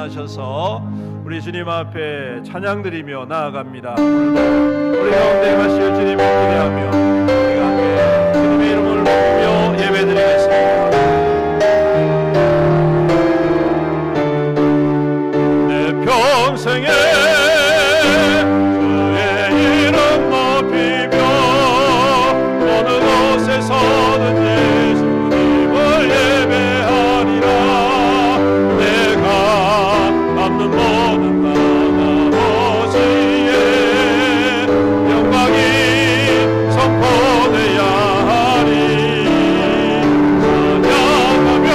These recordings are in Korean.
일어나셔서 우리 주님 앞에 찬양드리며 나아갑니다. 오늘도 우리 가운데 가실 주님을 기대하며 우리가 함께 주님의 이름을 높이며 예배드리겠습니다. 내 평생에 주의 이름 높이며 어느 곳에서든지 주님을 예배하리라. 내가 남는 모든 아버지의 영광이 선포되야 하리. 찬양하며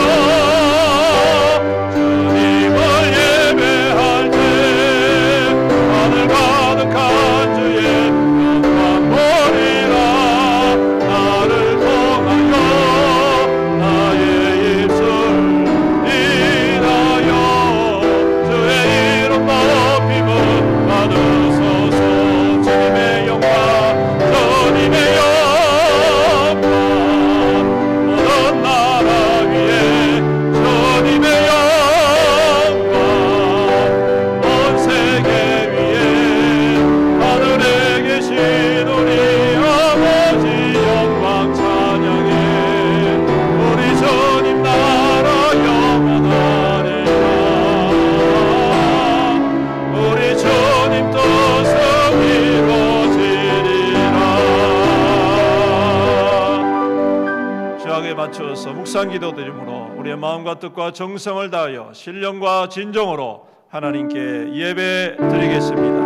주님을 예배할 때 하늘 가득한 주의 영광 보리라. 나를 통하여 나의 입술 인하여 주의 이름 높임을 받으소서. 주님의 영광 주님의 영광 모든 나라 위에 주님의 영광 온 세계 위에 하늘에 계신 우리 아버지 영광 찬양해. 우리 주님 나라 영원하리라. 우리 주님 뜻은 이루어지리라. 주악에 맞춰서 묵상 기도드리므로 우리의 마음과 뜻과 정성을 다하여 신령과 진정으로 하나님께 예배 드리겠습니다.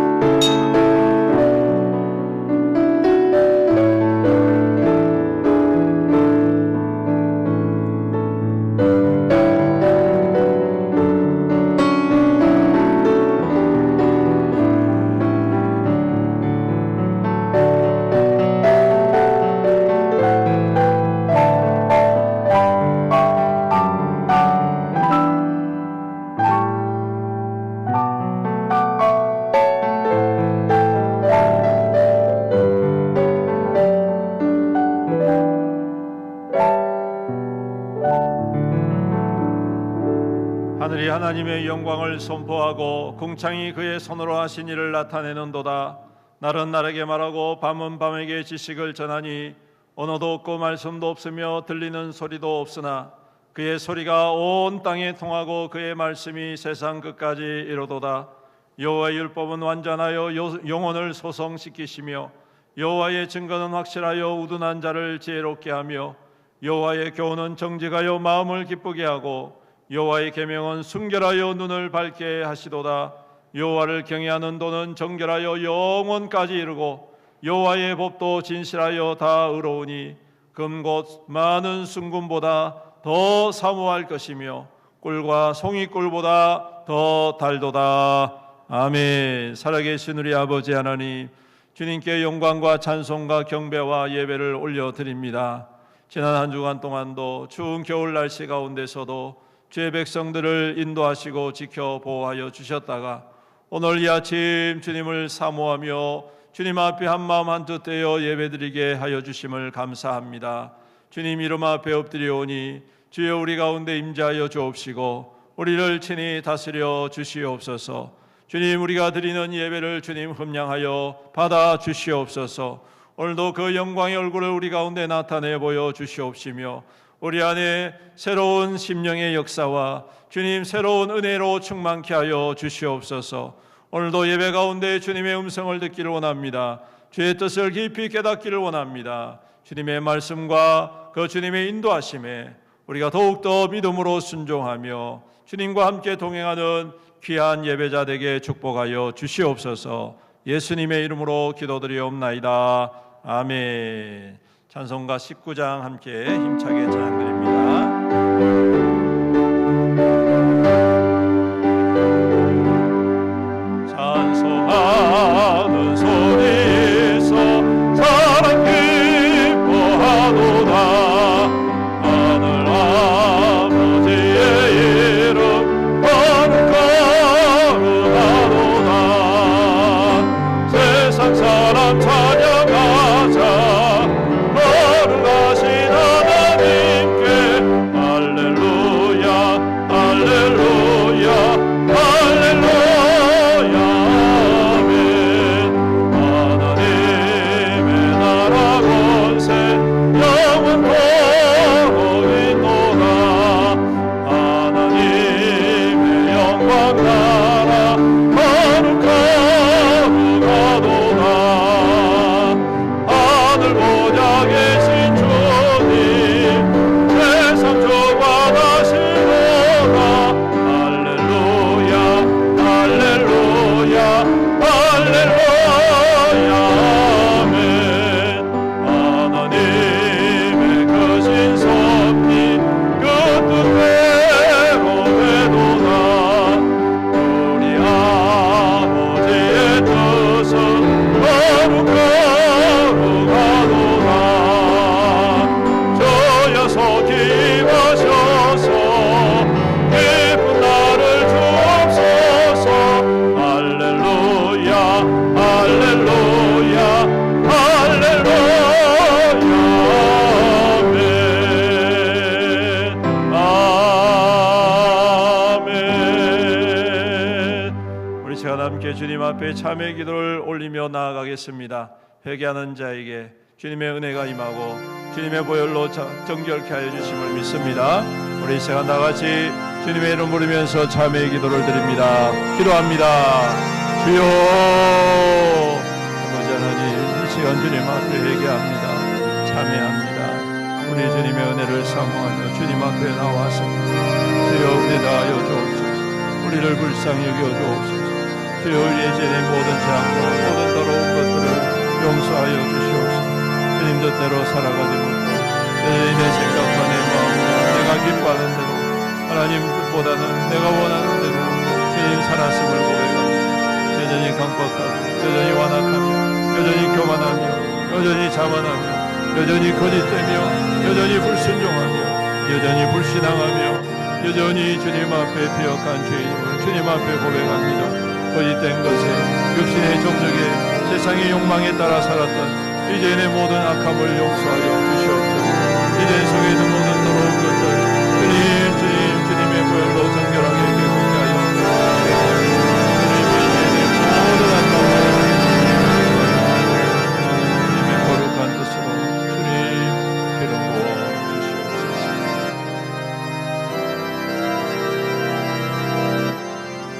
하늘이 하나님의 영광을 선포하고 궁창이 그의 손으로 하신 일을 나타내는도다. 날은 날에게 말하고 밤은 밤에게 지식을 전하니 언어도 없고 말씀도 없으며 들리는 소리도 없으나 그의 소리가 온 땅에 통하고 그의 말씀이 세상 끝까지 이르도다. 여호와의 율법은 완전하여 영혼을 소성시키시며 여호와의 증거는 확실하여 우둔한 자를 지혜롭게 하며 여호와의 교훈은 정직하여 마음을 기쁘게 하고 여호와의 계명은 순결하여 눈을 밝게 하시도다. 여호와를 경외하는 도는 정결하여 영원까지 이르고 여호와의 법도 진실하여 다 의로우니 금곧 많은 순금보다 더 사모할 것이며 꿀과 송이꿀보다 더 달도다. 아멘. 살아계신 우리 아버지 하나님, 주님께 영광과 찬송과 경배와 예배를 올려드립니다. 지난 한 주간 동안도 추운 겨울 날씨 가운데서도 주의 백성들을 인도하시고 지켜 보호하여 주셨다가 오늘 이 아침 주님을 사모하며 주님 앞에 한마음 한뜻 되어 예배드리게 하여 주심을 감사합니다. 주님 이름 앞에 엎드리오니 주여 우리 가운데 임재하여 주옵시고 우리를 친히 다스려 주시옵소서. 주님 우리가 드리는 예배를 주님 흠량하여 받아 주시옵소서. 오늘도 그 영광의 얼굴을 우리 가운데 나타내 보여 주시옵시며 우리 안에 새로운 심령의 역사와 주님 새로운 은혜로 충만케 하여 주시옵소서. 오늘도 예배 가운데 주님의 음성을 듣기를 원합니다. 주의 뜻을 깊이 깨닫기를 원합니다. 주님의 말씀과 그 주님의 인도하심에 우리가 더욱더 믿음으로 순종하며 주님과 함께 동행하는 귀한 예배자 되게 축복하여 주시옵소서. 예수님의 이름으로 기도드리옵나이다. 아멘. 찬송가 19장 함께 힘차게 찬양드립니다. 찬송하는 소리서 사랑 기뻐하도다. 하늘 아버지의 이름 거룩하도다. 세상 사람 찬양하자. 거룩하신 하나님께 우리 시간 함께 주님 앞에 참회 기도를 올리며 나아가겠습니다. 회개하는 자에게 주님의 은혜가 임하고 주님의 보혈로 정결케 하여 주심을 믿습니다. 우리 시간 다같이 주님의 이름 부르면서 참회의 기도를 드립니다. 기도합니다. 주여, 아버지 하나님, 이 시간 주님 앞에 회개합니다. 참회합니다. 우리 주님의 은혜를 사모하며 주님 앞에 나와서 주여 은혜 다하여 주옵소서. 우리를 불쌍히 여겨 주옵소서. 주여 우리의 죄의 모든 죄악과 모든 더러운 것들을 용서하여 주시옵소서. 주님 뜻대로 살아가지 못하고 내 생각과 내 마음, 내가 기뻐하는 대로 하나님 뜻보다는 내가 원하는 대로 주님 살았음을 고백합니다. 여전히 강박하고 여전히 완악하며 여전히 교만하며 여전히 자만하며 여전히 거짓되며 여전히 불순종하며 여전히 불신앙하며 여전히 주님 앞에 피역한 죄인임을 주님 앞에 고백합니다. 거짓된 것에 육신의 정적에 세상의 욕망에 따라 살았던 이제의 모든 악함을 용서하여 주시옵소서. 이제 속에 있는 모든 더러운 것들 주님의 보혈로 정결하게 깨끗게 하여 주님의 모든 악함을 주님의 거룩한 뜻으로 주님 기름 부어 주시옵소서.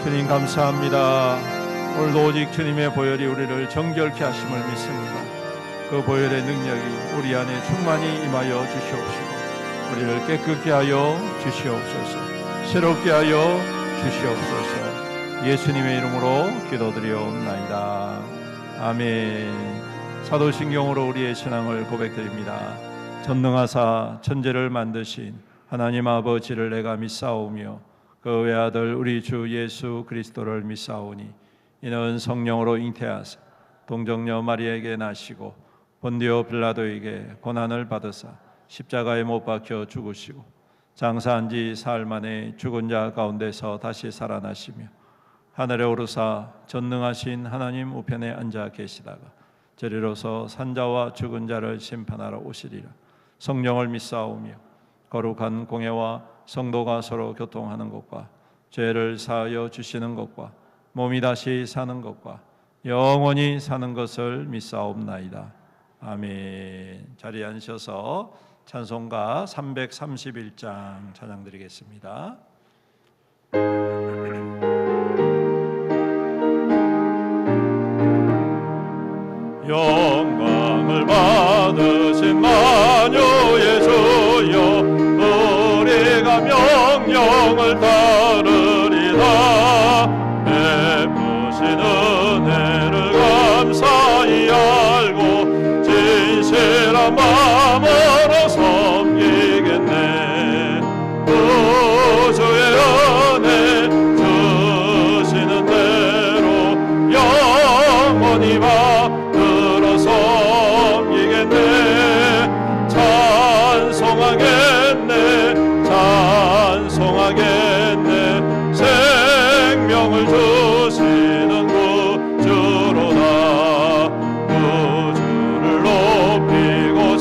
주님 감사합니다. 오늘도 오직 주님의 보혈이 우리를 정결케 하심을 믿습니다. 그 보혈의 능력이 우리 안에 충만히 임하여 주시옵시고 우리를 깨끗게 하여 주시옵소서. 새롭게 하여 주시옵소서. 예수님의 이름으로 기도드리옵나이다. 아멘. 사도신경으로 우리의 신앙을 고백드립니다. 전능하사 천지를 만드신 하나님 아버지를 내가 믿사오며 그 외아들 우리 주 예수 그리스도를 믿사오니 이는 성령으로 잉태하사 동정녀 마리아에게 나시고 본디오 빌라도에게 고난을 받으사 십자가에 못 박혀 죽으시고 장사한 지 사흘 만에 죽은 자 가운데서 다시 살아나시며 하늘에 오르사 전능하신 하나님 우편에 앉아 계시다가 저리로서 산자와 죽은 자를 심판하러 오시리라. 성령을 믿사오며 거룩한 공회와 성도가 서로 교통하는 것과 죄를 사하여 주시는 것과 몸이 다시 사는 것과 영원히 사는 것을 믿사옵나이다. 아멘. 자리에 앉으셔서 찬송가 331장 찬양 드리겠습니다. 영광을 받으신 만유의 주여 우리가 명령을 따르리라. 베푸신 은혜를 감사히 알고 진실한 마음으로 섬기겠네. 구주의 은혜 주시는 대로 영원히 받들어 섬기겠네. 찬송하겠네. 생명을 주시는 구주로다. 구주를 높이고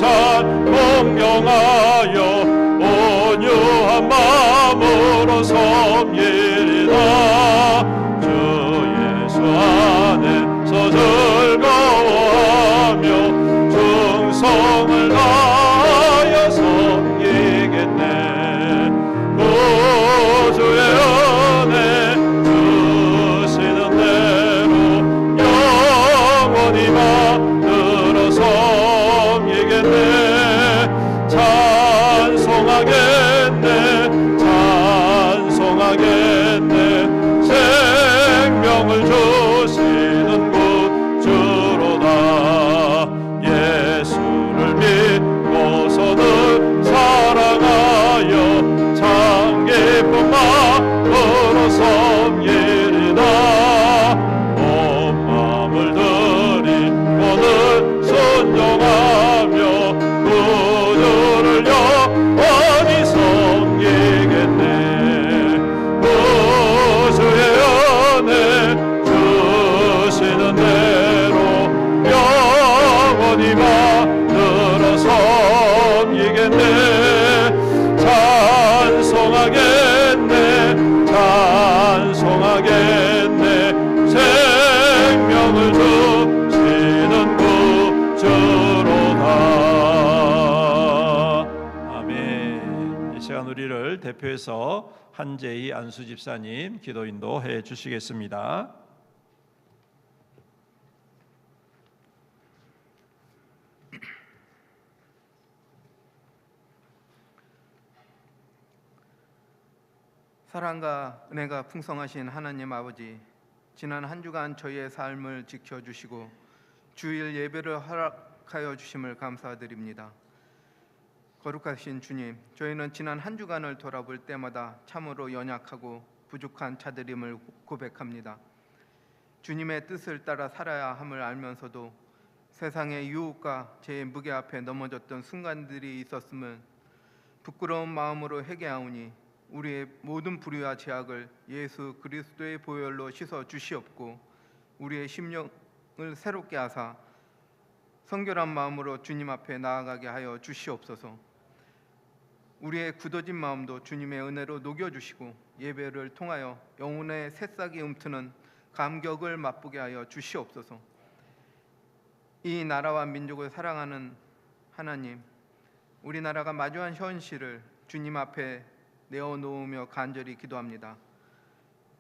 대표해서 한재희 안수 집사님 기도 인도해 주시겠습니다. 사랑과 은혜가 풍성하신 하나님 아버지, 지난 한 주간 저희의 삶을 지켜주시고 주일 예배를 허락하여 주심을 감사드립니다. 거룩하신 주님, 저희는 지난 한 주간을 돌아볼 때마다 참으로 연약하고 부족한 자들임을 고백합니다. 주님의 뜻을 따라 살아야 함을 알면서도 세상의 유혹과 죄의 무게 앞에 넘어졌던 순간들이 있었음은 부끄러운 마음으로 회개하오니 우리의 모든 불의와 죄악을 예수 그리스도의 보혈로 씻어 주시옵고 우리의 심령을 새롭게 하사 성결한 마음으로 주님 앞에 나아가게 하여 주시옵소서. 우리의 굳어진 마음도 주님의 은혜로 녹여주시고 예배를 통하여 영혼의 새싹이 움트는 감격을 맛보게 하여 주시옵소서. 이 나라와 민족을 사랑하는 하나님, 우리나라가 마주한 현실을 주님 앞에 내어놓으며 간절히 기도합니다.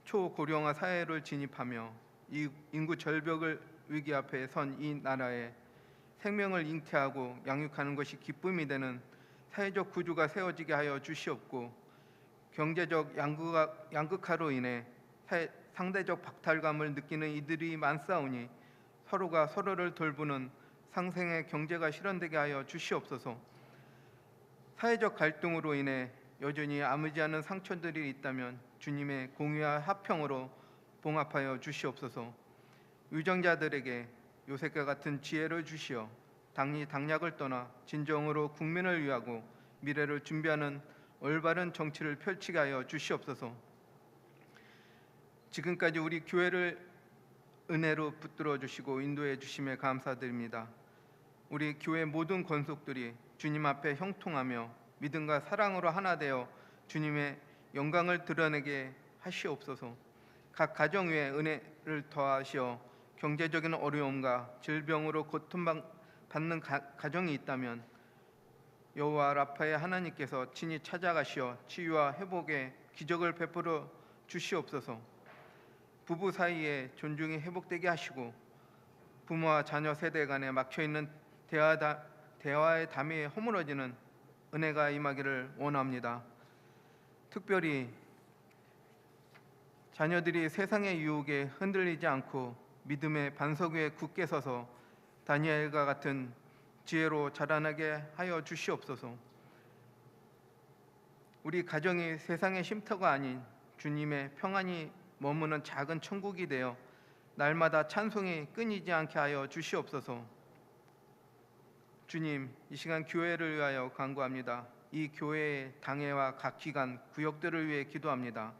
초고령화 사회를 진입하며 이 인구 절벽을 위기 앞에 선 이 나라에 생명을 잉태하고 양육하는 것이 기쁨이 되는 사회적 구조가 세워지게 하여 주시옵고 경제적 양극화로 인해 상대적 박탈감을 느끼는 이들이 많사오니 서로가 서로를 돌보는 상생의 경제가 실현되게 하여 주시옵소서. 사회적 갈등으로 인해 여전히 아물지 않은 상처들이 있다면 주님의 공의와 화평으로 봉합하여 주시옵소서. 유정자들에게 요셉과 같은 지혜를 주시어 당략을 떠나 진정으로 국민을 위하고 미래를 준비하는 올바른 정치를 펼치게 하여 주시옵소서. 지금까지 우리 교회를 은혜로 붙들어 주시고 인도해 주심에 감사드립니다. 우리 교회 모든 권속들이 주님 앞에 형통하며 믿음과 사랑으로 하나 되어 주님의 영광을 드러내게 하시옵소서. 각 가정 위에 은혜를 더하시어 경제적인 어려움과 질병으로 고통받는 가정이 있다면 여호와 라파의 하나님께서 친히 찾아가시어 치유와 회복의 기적을 베풀어 주시옵소서. 부부 사이에 존중이 회복되게 하시고 부모와 자녀 세대 간에 막혀있는 대화의 담이 허물어지는 은혜가 임하기를 원합니다. 특별히 자녀들이 세상의 유혹에 흔들리지 않고 믿음의 반석 위에 굳게 서서 다니엘과 같은 지혜로 자라나게 하여 주시옵소서. 우리 가정이 세상의 쉼터가 아닌 주님의 평안이 머무는 작은 천국이 되어 날마다 찬송이 끊이지 않게 하여 주시옵소서. 주님, 이 시간 교회를 위하여 간구합니다. 이 교회의 당회와 각 기관, 구역들을 위해 기도합니다.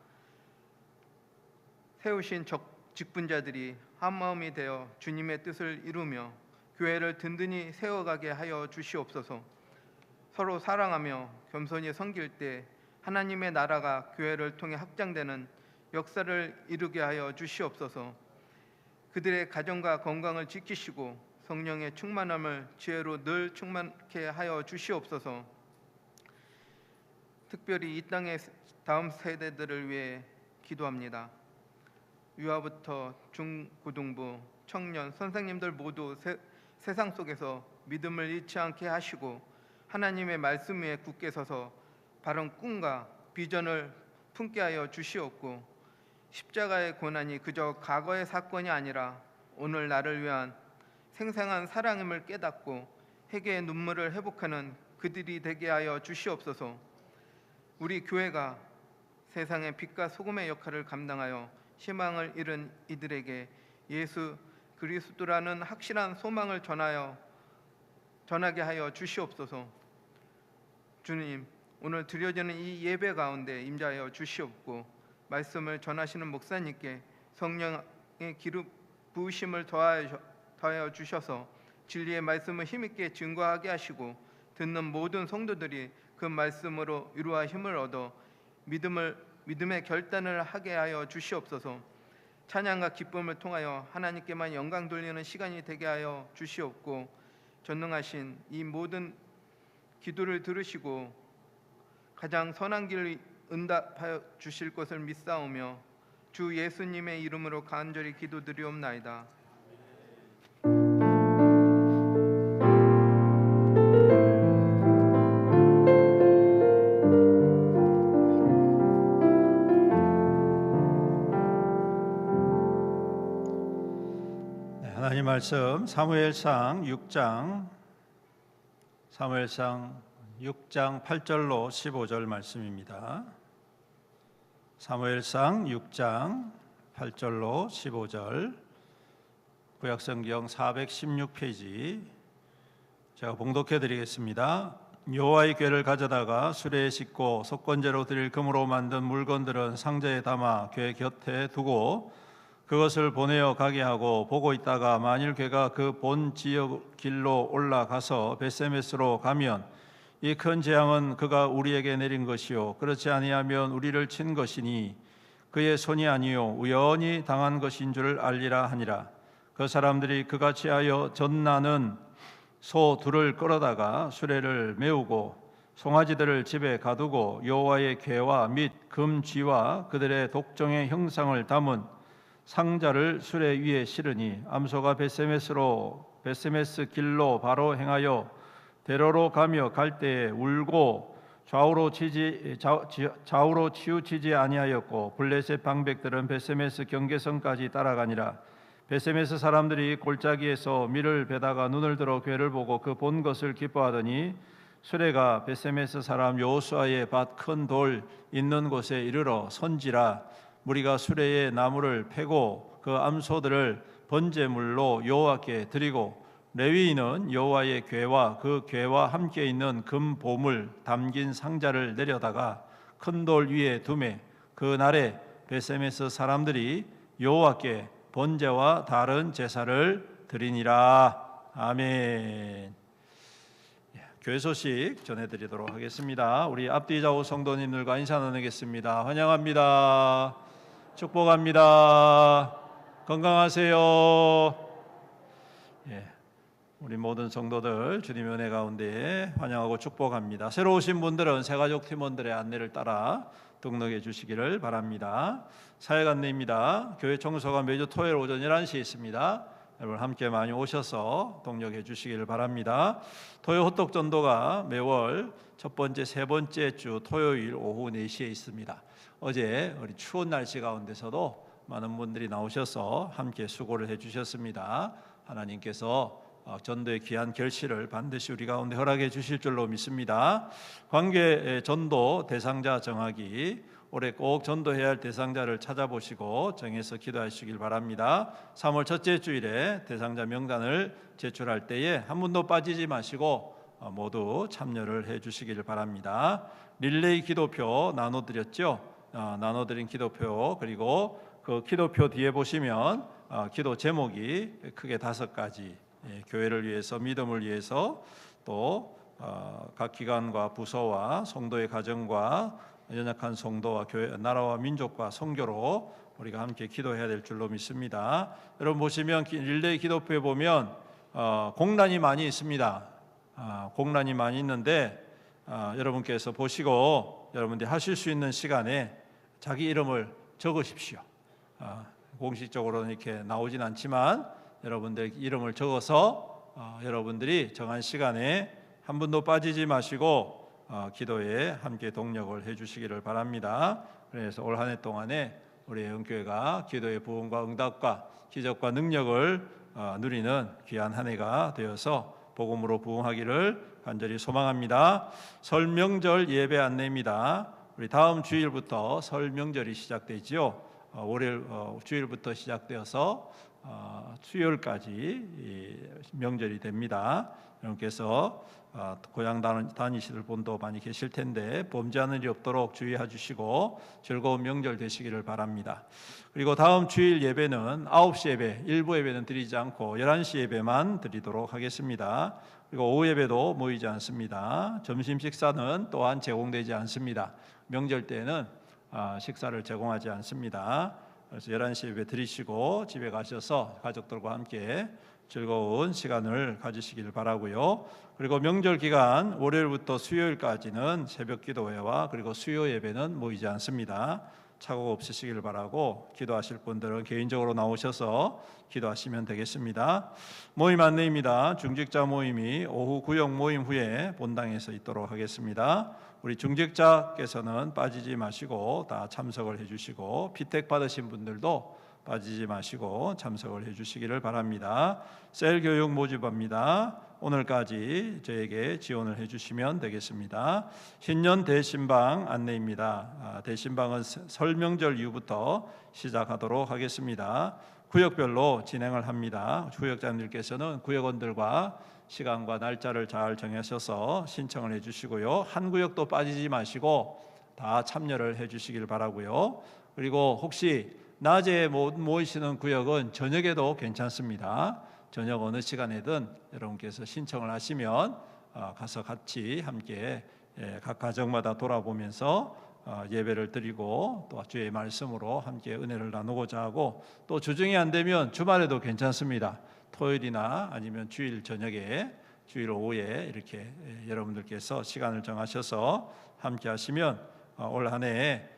세우신 직분자들이 한마음이 되어 주님의 뜻을 이루며 교회를 든든히 세워가게 하여 주시옵소서. 서로 사랑하며 겸손히 섬길 때 하나님의 나라가 교회를 통해 확장되는 역사를 이루게 하여 주시옵소서. 그들의 가정과 건강을 지키시고 성령의 충만함을 지혜로 늘 충만케 하여 주시옵소서. 특별히 이 땅의 다음 세대들을 위해 기도합니다. 유아부터 중고등부, 청년, 선생님들 모두 세상 속에서 믿음을 잃지 않게 하시고 하나님의 말씀 위에 굳게 서서 바른 꿈과 비전을 품게 하여 주시옵고 십자가의 고난이 그저 과거의 사건이 아니라 오늘 나를 위한 생생한 사랑임을 깨닫고 회개의 눈물을 회복하는 그들이 되게 하여 주시옵소서. 우리 교회가 세상의 빛과 소금의 역할을 감당하여 희망을 잃은 이들에게 예수 그리스도라는 확실한 소망을 전하게 하여 주시옵소서. 주님, 오늘 드려지는 이 예배 가운데 임재하여 주시옵고 말씀을 전하시는 목사님께 성령의 기름 부으심을 더하여 주셔서 진리의 말씀을 힘있게 증거하게 하시고 듣는 모든 성도들이 그 말씀으로 위로와 힘을 얻어 믿음의 결단을 하게 하여 주시옵소서. 찬양과 기쁨을 통하여 하나님께만 영광 돌리는 시간이 되게 하여 주시옵고 전능하신 이 모든 기도를 들으시고 가장 선한 길을 응답하여 주실 것을 믿사오며 주 예수님의 이름으로 간절히 기도드리옵나이다. 하나님 말씀 사무엘상 6장 8절로 15절 말씀입니다. 사무엘상 6장 8절로 15절, 구약성경 416페이지 제가 봉독해 드리겠습니다. 여호와의 궤를 가져다가 수레에 싣고 속건제로 드릴 금으로 만든 물건들은 상자에 담아 궤 곁에 두고 그것을 보내어 가게 하고, 보고 있다가 만일 궤가 그 본 지역 길로 올라가서 벳세메스로 가면 이 큰 재앙은 그가 우리에게 내린 것이요 그렇지 아니하면 우리를 친 것이니 그의 손이 아니요 우연히 당한 것인 줄 알리라 하니라. 그 사람들이 그같이 하여 전나는 소 둘을 끌어다가 수레를 메우고 송아지들을 집에 가두고 여호와의 궤와 및 금쥐와 그들의 독종의 형상을 담은 상자를 수레 위에 실으니 암소가 벳세메스 길로 바로 행하여 대로로 가며 갈 때에 울고 좌우로 치우치지 아니하였고, 블레셋 방백들은 벳세메스 경계선까지 따라가니라. 벳세메스 사람들이 골짜기에서 밀을 베다가 눈을 들어 궤를 보고 그 본 것을 기뻐하더니 수레가 벳세메스 사람 여호수아의 밭 큰 돌 있는 곳에 이르러 선지라. 무리가 수레에 나무를 패고 그 암소들을 번제물로 여호와께 드리고, 레위인은 여호와의 궤와 그 궤와 함께 있는 금 보물 담긴 상자를 내려다가 큰 돌 위에 두매 그 날에 벳세메스 사람들이 여호와께 번제와 다른 제사를 드리니라. 아멘. 교회 소식 전해드리도록 하겠습니다. 우리 앞뒤 좌우 성도님들과 인사 나누겠습니다. 환영합니다. 축복합니다. 건강하세요. 우리 모든 성도들 주님의 은혜 가운데 환영하고 축복합니다. 새로 오신 분들은 새가족 팀원들의 안내를 따라 등록해 주시기를 바랍니다. 사역 안내입니다. 교회 청소가 매주 토요일 오전 11시에 있습니다. 여러분 함께 많이 오셔서 동력해 주시기를 바랍니다. 토요 호떡 전도가 매월 첫 번째, 세 번째 주 토요일 오후 4시에 있습니다. 어제 우리 추운 날씨 가운데서도 많은 분들이 나오셔서 함께 수고를 해주셨습니다. 하나님께서 전도의 귀한 결실을 반드시 우리 가운데 허락해 주실 줄로 믿습니다. 관계 전도 대상자 정하기, 올해 꼭 전도해야 할 대상자를 찾아보시고 정해서 기도하시길 바랍니다. 3월 첫째 주일에 대상자 명단을 제출할 때에 한 분도 빠지지 마시고 모두 참여를 해 주시길 바랍니다. 릴레이 기도표 나눠드렸죠? 나눠드린 기도표, 그리고 그 기도표 뒤에 보시면 기도 제목이 크게 5가지, 교회를 위해서, 믿음을 위해서, 또 각 기관과 부서와 성도의 가정과 연약한 성도와 교회, 나라와 민족과 선교로 우리가 함께 기도해야 될 줄로 믿습니다. 여러분 보시면 릴레이 기도표에 보면 공란이 많이 있습니다. 공란이 많이 있는데 여러분께서 보시고 여러분들이 하실 수 있는 시간에 자기 이름을 적으십시오. 공식적으로는 이렇게 나오진 않지만 여러분들 이름을 적어서 여러분들이 정한 시간에 한 분도 빠지지 마시고 기도에 함께 동력을 해주시기를 바랍니다. 그래서 올 한 해 동안에 우리 영교회가 기도의 부흥과 응답과 기적과 능력을 누리는 귀한 한 해가 되어서 복음으로 부흥하기를 간절히 소망합니다. 설 명절 예배 안내입니다. 우리 다음 주일부터 설 명절이 시작되지요. 월요일 주일부터 시작되어서 수요일까지 명절이 됩니다. 여러분께서 고향 다니실 분도 많이 계실 텐데 범죄하는 일이 없도록 주의해 주시고 즐거운 명절 되시기를 바랍니다. 그리고 다음 주일 예배는 9시 예배, 일부 예배는 드리지 않고 11시 예배만 드리도록 하겠습니다. 그리고 오후 예배도 모이지 않습니다. 점심 식사는 또한 제공되지 않습니다. 명절 때는 식사를 제공하지 않습니다. 그래서 11시 예배 드리시고 집에 가셔서 가족들과 함께 즐거운 시간을 가지시길 바라고요. 그리고 명절 기간 월요일부터 수요일까지는 새벽 기도회와 그리고 수요 예배는 모이지 않습니다. 착오 없으시길 바라고, 기도하실 분들은 개인적으로 나오셔서 기도하시면 되겠습니다. 모임 안내입니다. 중직자 모임이 오후 구역 모임 후에 본당에서 있도록 하겠습니다. 우리 중직자께서는 빠지지 마시고 다 참석을 해주시고, 피택 받으신 분들도 빠지지 마시고 참석을 해주시기를 바랍니다. 셀 교육 모집합니다. 오늘까지 저에게 지원을 해주시면 되겠습니다. 신년 대신방 안내입니다. 대신방은 설 명절 이후부터 시작하도록 하겠습니다. 구역별로 진행을 합니다. 구역장님께서는 구역원들과 시간과 날짜를 잘 정하셔서 신청을 해주시고요. 한 구역도 빠지지 마시고 다 참여를 해주시길 바라고요. 그리고 혹시 낮에 못 모이시는 구역은 저녁에도 괜찮습니다. 저녁 어느 시간에든 여러분께서 신청을 하시면 가서 같이 함께 각 가정마다 돌아보면서 예배를 드리고 또 주의 말씀으로 함께 은혜를 나누고자 하고, 또 주중이 안 되면 주말에도 괜찮습니다. 토요일이나 아니면 주일 저녁에, 주일 오후에 이렇게 여러분들께서 시간을 정하셔서 함께 하시면 올 한 해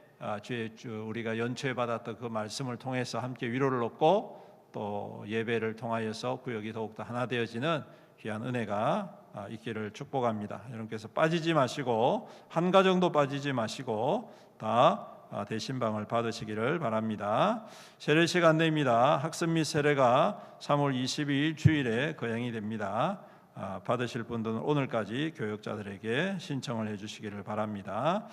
우리가 연초에 받았던 그 말씀을 통해서 함께 위로를 얻고 또 예배를 통하여서 구역이 더욱더 하나 되어지는 귀한 은혜가 있기를 축복합니다. 여러분께서 빠지지 마시고, 한 가정도 빠지지 마시고 다 대신방을 받으시기를 바랍니다. 세례식 안내입니다. 학습 및 세례가 3월 22일 주일에 거행이 됩니다. 받으실 분들은 오늘까지 교역자들에게 신청을 해주시기를 바랍니다.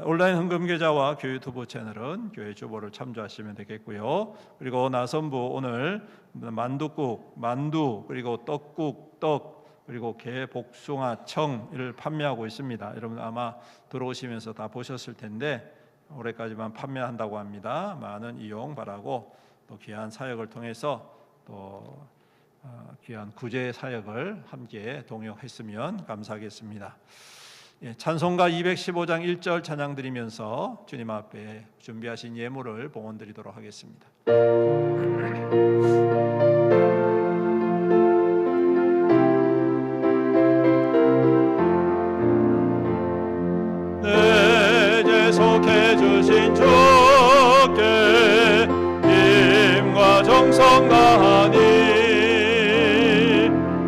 온라인 헌금 계좌와 교회 유튜브 채널은 교회 주보를 참조하시면 되겠고요. 그리고 나선부 오늘 만둣국, 만두, 그리고 떡국, 떡, 그리고 게, 복숭아, 청을 판매하고 있습니다. 여러분 아마 들어오시면서 다 보셨을 텐데 올해까지만 판매한다고 합니다. 많은 이용 바라고, 또 귀한 사역을 통해서 또 귀한 구제 사역을 함께 동역했으면 감사하겠습니다. 찬송가 215장 1절 찬양 드리면서 주님 앞에 준비하신 예물을 봉헌 드리도록 하겠습니다. 내게 속해 주신 주께 힘과 정성 다하니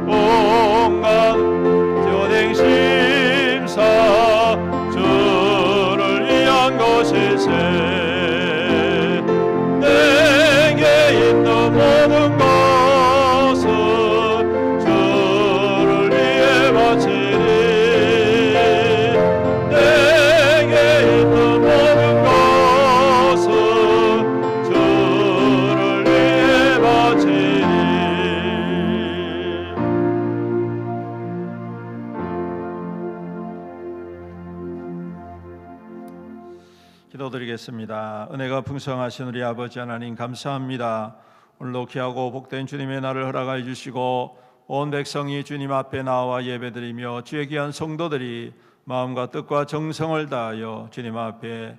온갖 전행 심사 주를 위한 것일세. 내게 있는 모든 것은 주를 위해 바치리. 내게 있는 모든 것은 주를 위해 바치리. 기도드리겠습니다. 은혜가 풍성하신 우리 아버지 하나님 감사합니다. 오늘도 귀하고 복된 주님의 날을 허락하여 주시고 온 백성이 주님 앞에 나와 예배드리며 주의 귀한 성도들이 마음과 뜻과 정성을 다하여 주님 앞에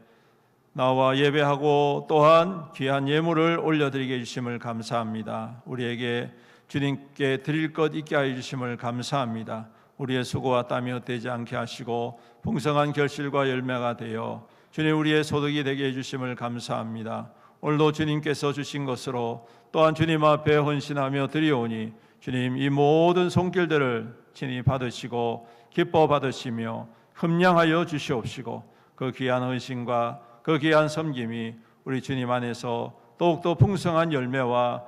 나와 예배하고 또한 귀한 예물을 올려드리게 해주심을 감사합니다. 우리에게 주님께 드릴 것 있게 하여 주심을 감사합니다. 우리의 수고와 땀이 헛되지 않게 하시고 풍성한 결실과 열매가 되어 주님 우리의 소득이 되게 해주심을 감사합니다. 오늘도 주님께서 주신 것으로 또한 주님 앞에 헌신하며 드리오니 주님 이 모든 손길들을 친히 받으시고 기뻐 받으시며 흠량하여 주시옵시고 그 귀한 헌신과 그 귀한 섬김이 우리 주님 안에서 더욱더 풍성한 열매와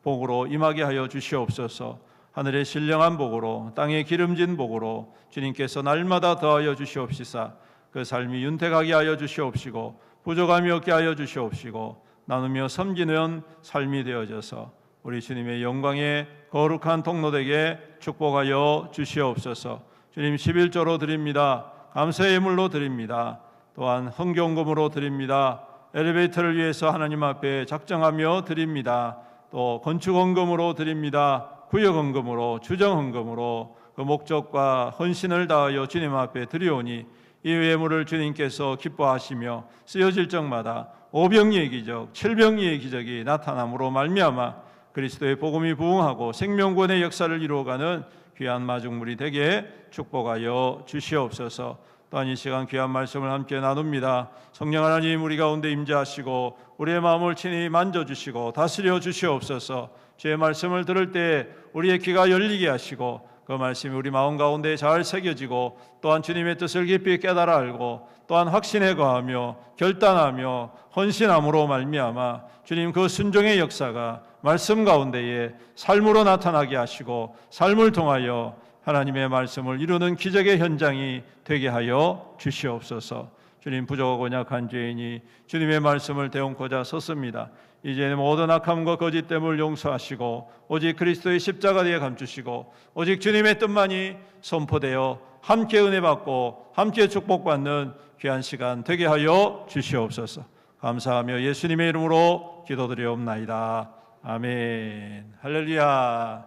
복으로 임하게 하여 주시옵소서. 하늘의 신령한 복으로 땅의 기름진 복으로 주님께서 날마다 더하여 주시옵시사 그 삶이 윤택하게 하여 주시옵시고 부족함이 없게 하여 주시옵시고 나누며 섬기는 삶이 되어져서 우리 주님의 영광의 거룩한 통로되게 축복하여 주시옵소서. 주님 11조로 드립니다. 감사의 예물로 드립니다. 또한 헌경금으로 드립니다. 엘리베이터를 위해서 하나님 앞에 작정하며 드립니다. 또 건축헌금으로 드립니다. 구역헌금으로, 주정헌금으로 그 목적과 헌신을 다하여 주님 앞에 드리오니 이 예물을 주님께서 기뻐하시며 쓰여질 적마다 오병이의 기적, 칠병이의 기적이 나타남으로 말미암아 그리스도의 복음이 부흥하고 생명권의 역사를 이루어가는 귀한 마중물이 되게 축복하여 주시옵소서. 또한 이 시간 귀한 말씀을 함께 나눕니다. 성령 하나님 우리 가운데 임재하시고 우리의 마음을 친히 만져주시고 다스려 주시옵소서. 주의 말씀을 들을 때 우리의 귀가 열리게 하시고 그 말씀이 우리 마음 가운데 잘 새겨지고 또한 주님의 뜻을 깊이 깨달아 알고 또한 확신에 거하며 결단하며 헌신함으로 말미암아 주님 그 순종의 역사가 말씀 가운데에 삶으로 나타나게 하시고 삶을 통하여 하나님의 말씀을 이루는 기적의 현장이 되게 하여 주시옵소서. 주님 부족하고 약한 죄인이 주님의 말씀을 대언고자 섰습니다. 이제는 모든 악함과 거짓됨을 용서하시고 오직 그리스도의 십자가에 감추시고 오직 주님의 뜻만이 선포되어 함께 은혜 받고 함께 축복받는 귀한 시간 되게 하여 주시옵소서. 감사하며 예수님의 이름으로 기도드리옵나이다. 아멘. 할렐루야.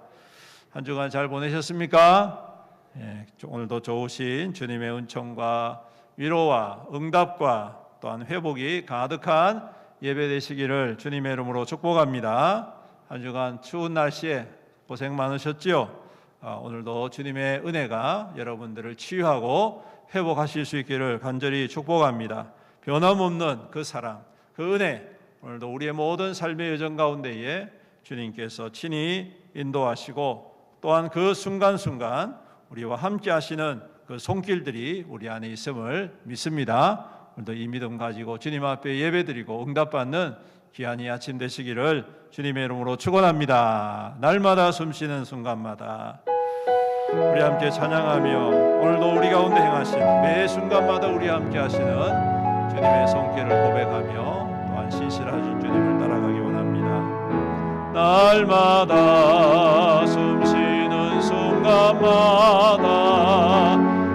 한 주간 잘 보내셨습니까? 오늘도 좋으신 주님의 은총과 위로와 응답과 또한 회복이 가득한 예배 되시기를 주님의 이름으로 축복합니다. 한 주간 추운 날씨에 고생 많으셨지요? 오늘도 주님의 은혜가 여러분들을 치유하고 회복하실 수 있기를 간절히 축복합니다. 변함없는 그 사랑, 그 은혜, 오늘도 우리의 모든 삶의 여정 가운데에 주님께서 친히 인도하시고 또한 그 순간순간 우리와 함께 하시는 그 손길들이 우리 안에 있음을 믿습니다. 오늘도 이 믿음 가지고 주님 앞에 예배드리고 응답받는 귀한 이 아침 되시기를 주님의 이름으로 축원합니다. 날마다 숨쉬는 순간마다 우리 함께 찬양하며 오늘도 우리 가운데 행하신 매 순간마다 우리 함께 하시는 주님의 손길을 고백하며 또한 신실하신 주님을 따라가기 원합니다. 날마다 숨쉬는 순간마다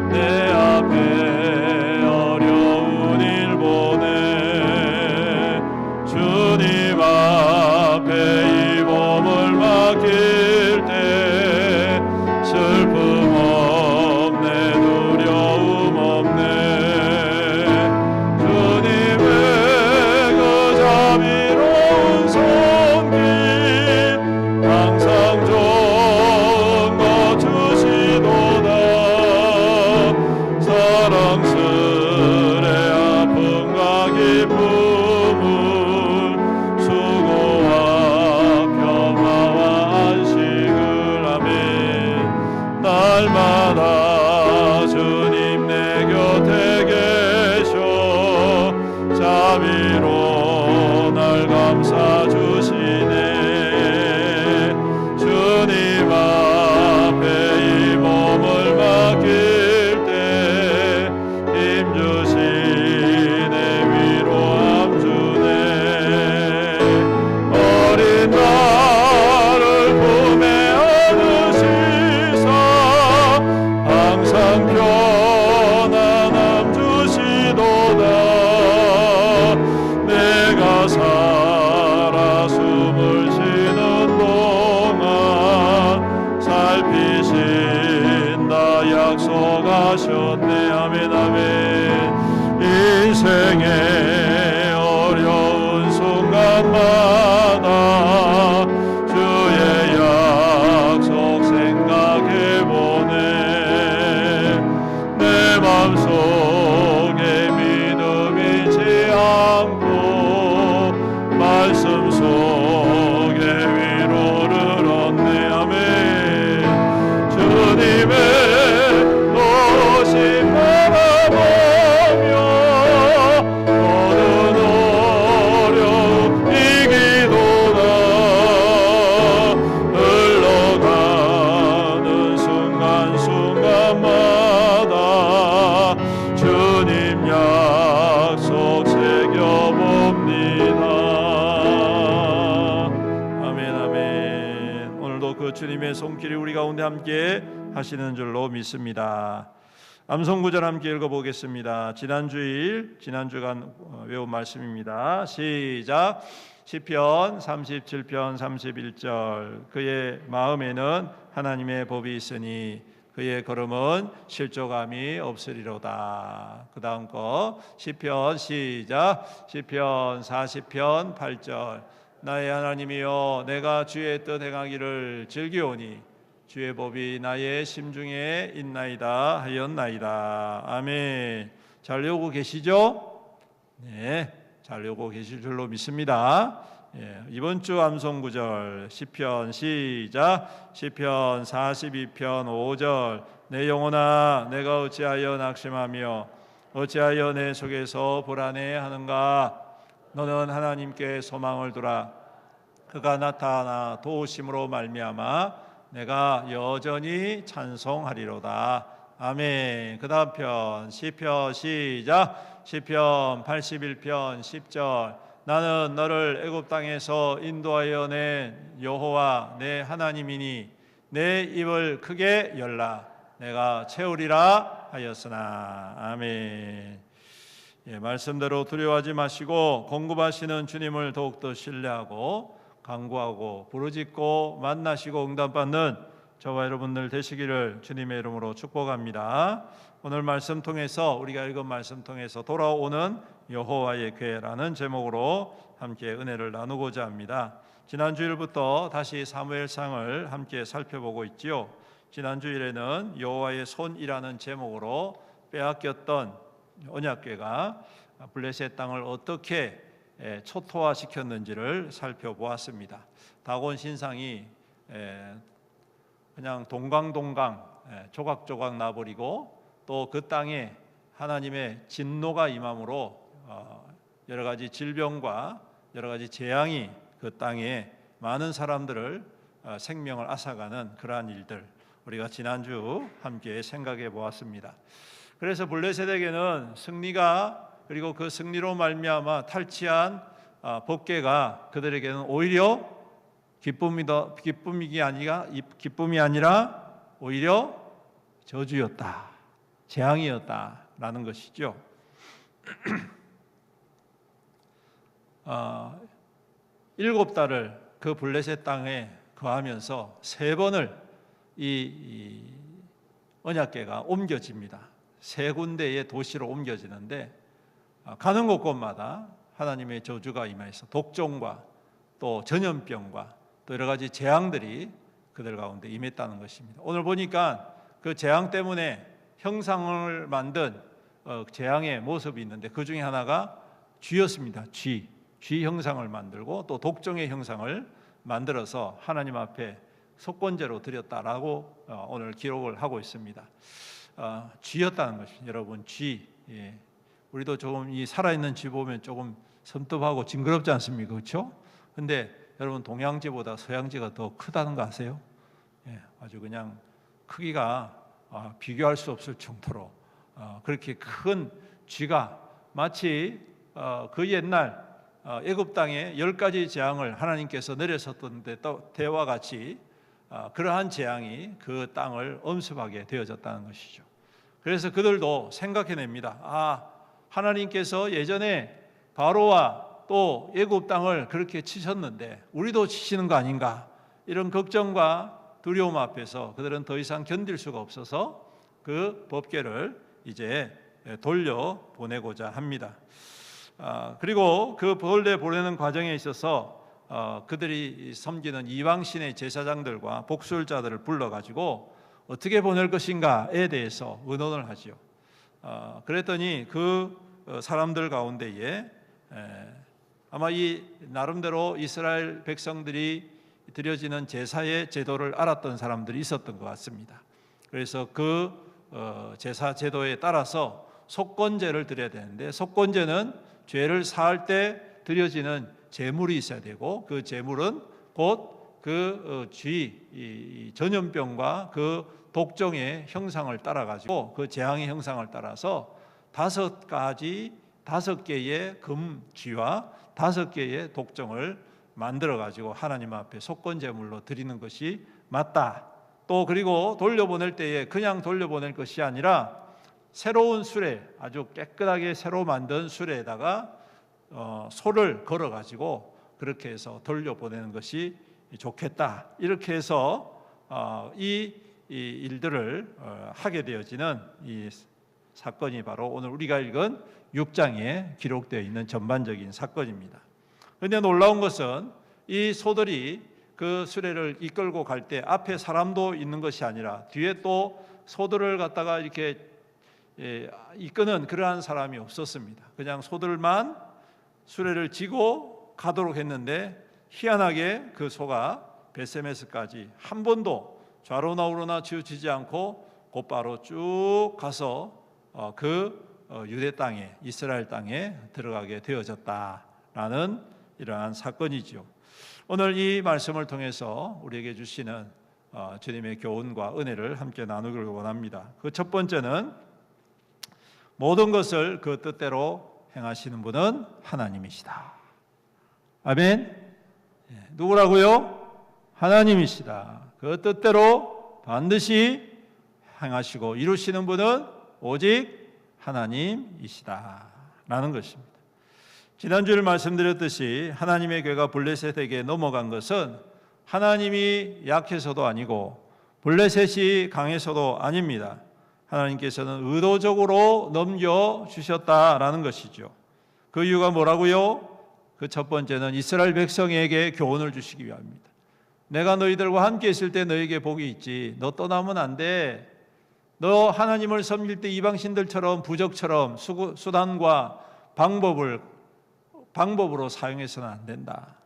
내 앞에 어려운 일 보내 주님 앞에 이 몸을 맡길 때 슬픔 없네 두려움 없네 주님의 그 자비로운 손길 항상 좋은 것 주시도다 사랑스레 아픔과 기쁨을 수고와 평화와 안식을 아멘 날마다 주님 내 곁에 계셔 자비로 날 감싸 주시네 주님 앞에 이 몸을 맡길 때 힘주시네 위로함 주네 어린 나를 품에 안으시사 항상 편안함 주시도다 내가 살아 숨을 쉬는 동안 살피신다 약속하셨네 아멘 아멘 인생의 어려운 순간마다 주의 약속 생각해보네 내 맘속에 믿음이 지 않고 말씀 속에 위로를 얻네 아멘 주님의 오심 바라보며 모든 어려움 이기도다 흘러가는 순간순간마다 주님 약속 새겨봅니다 아멘 아멘 오늘도 그 주님의 손길이 우리 가운데 함께 하시는 줄로 믿습니다. 암송구절 함께 읽어보겠습니다. 지난 주간 외운 말씀입니다. 시작. 시편 37편 31절 그의 마음에는 하나님의 법이 있으니 그의 걸음은 실족함이 없으리로다. 그 다음 거 시편 시작. 시편 40편 8절. 나의 하나님이여 내가 주의 뜻 행하기를 즐기오니 주의 법이 나의 심중에 있나이다 하였나이다. 아멘. 잘 외우고 계시죠? 네, 잘 외우고 계실 줄로 믿습니다. 이번 주 암송 구절 시편 시작. 시편 42편 5절. 내 영혼아 내가 어찌하여 낙심하며 어찌하여 내 속에서 불안해하는가. 너는 하나님께 소망을 두라. 그가 나타나 도우심으로 말미암아 내가 여전히 찬송하리로다. 아멘. 그 다음 편 시편 시작. 시편 81편 10절. 나는 너를 애굽 땅에서 인도하여 낸 여호와 내 하나님이니 내 입을 크게 열라. 내가 채우리라 하였으나. 아멘. 말씀대로 두려워하지 마시고 공급하시는 주님을 더욱더 신뢰하고 간구하고 부르짖고 만나시고 응답받는 저와 여러분들 되시기를 주님의 이름으로 축복합니다. 오늘 말씀 통해서 우리가 읽은 말씀 통해서 돌아오는 여호와의 궤라는 제목으로 함께 은혜를 나누고자 합니다. 지난 주일부터 다시 사무엘상을 함께 살펴보고 있지요. 지난 주일에는 여호와의 손이라는 제목으로 빼앗겼던 언약궤가 블레셋 땅을 어떻게 초토화시켰는지를 살펴보았습니다. 다곤 신상이 그냥 동강동강 조각조각 나버리고 또 그 땅에 하나님의 진노가 임함으로 여러 가지 질병과 여러 가지 재앙이 그 땅에 많은 사람들을 생명을 앗아가는 그러한 일들 우리가 지난주 함께 생각해 보았습니다. 그래서 블레셋에게는 승리가 그리고 그 승리로 말미암아 탈취한 법궤가 그들에게는 오히려 기쁨이 아니라 오히려 저주였다, 재앙이었다라는 것이죠. 7달을 그 블레셋 땅에 거하면서 3번을 이 언약궤가 옮겨집니다. 3군데의 도시로 옮겨지는데 가는 곳곳마다 하나님의 저주가 임해서 독종과 또 전염병과 또 여러 가지 재앙들이 그들 가운데 임했다는 것입니다. 오늘 보니까 그 재앙 때문에 형상을 만든 재앙의 모습이 있는데 그 중에 하나가 쥐였습니다. 쥐 형상을 만들고 또 독종의 형상을 만들어서 하나님 앞에 속건제로 드렸다라고 오늘 기록을 하고 있습니다. 쥐였다는 것입니다. 여러분 쥐. 우리도 조금 이 살아있는 쥐 보면 조금 섬뜩하고 징그럽지 않습니까? 그렇죠? 근데 여러분 동양쥐보다 서양쥐가 더 크다는 거 아세요? 아주 그냥 크기가 비교할 수 없을 정도로 그렇게 큰 쥐가 마치 그 옛날 애굽 땅에 10가지 재앙을 하나님께서 내렸었던 때와 같이 그러한 재앙이 그 땅을 엄습하게 되어졌다는 것이죠. 그래서 그들도 생각해냅니다. 하나님께서 예전에 바로와 또 애굽 땅을 그렇게 치셨는데 우리도 치시는 거 아닌가, 이런 걱정과 두려움 앞에서 그들은 더 이상 견딜 수가 없어서 그 법궤를 이제 돌려보내고자 합니다. 그리고 그 돌려보내는 과정에 있어서 그들이 섬기는 이방신의 제사장들과 복술자들을 불러가지고 어떻게 보낼 것인가에 대해서 의논을 하지요. 그랬더니 그 사람들 가운데에 아마 이 나름대로 이스라엘 백성들이 드려지는 제사의 제도를 알았던 사람들이 있었던 것 같습니다. 그래서 그 제사 제도에 따라서 속건제를 드려야 되는데, 속건제는 죄를 사할 때 드려지는 제물이 있어야 되고, 그 제물은 곧 그 전염병과 그 독종의 형상을 따라 가지고 그 재앙의 형상을 따라서 5개의 금쥐와 5개의 독종을 만들어 가지고 하나님 앞에 속건제물로 드리는 것이 맞다. 또 그리고 돌려보낼 때에 그냥 돌려보낼 것이 아니라 새로운 수레, 아주 깨끗하게 새로 만든 수레에다가 소를 걸어 가지고 그렇게 해서 돌려보내는 것이 좋겠다. 이렇게 해서 이 일들을 하게 되어지는 이 사건이 바로 오늘 우리가 읽은 6장에 기록되어 있는 전반적인 사건입니다. 그런데 놀라운 것은 이 소들이 그 수레를 이끌고 갈 때 앞에 사람도 있는 것이 아니라 뒤에 또 소들을 갖다가 이렇게 이끄는 그러한 사람이 없었습니다. 그냥 소들만 수레를 지고 가도록 했는데 희한하게 그 소가 베세메스까지 한 번도 좌로나 우로나 치우치지 않고 곧바로 쭉 가서 유대 땅에, 이스라엘 땅에 들어가게 되어졌다라는 이러한 사건이죠. 오늘 이 말씀을 통해서 우리에게 주시는 주님의 교훈과 은혜를 함께 나누기를 원합니다. 그 첫 번째는 모든 것을 그 뜻대로 행하시는 분은 하나님이시다. 아멘. 누구라고요? 하나님이시다. 그 뜻대로 반드시 행하시고 이루시는 분은 오직 하나님이시다라는 것입니다. 지난주에 말씀드렸듯이 하나님의 교회가 블레셋에게 넘어간 것은 하나님이 약해서도 아니고 블레셋이 강해서도 아닙니다. 하나님께서는 의도적으로 넘겨주셨다라는 것이죠. 그 이유가 뭐라고요? 그 첫 번째는 이스라엘 백성에게 교훈을 주시기 위함입니다. 내가 너희들과 함께 있을 때 너에게 복이 있지. 너 떠나면 안 돼. 너 하나님을 섬길 때 이방신들처럼 부적처럼 수단과 방법으로 사용해서는 안 된다.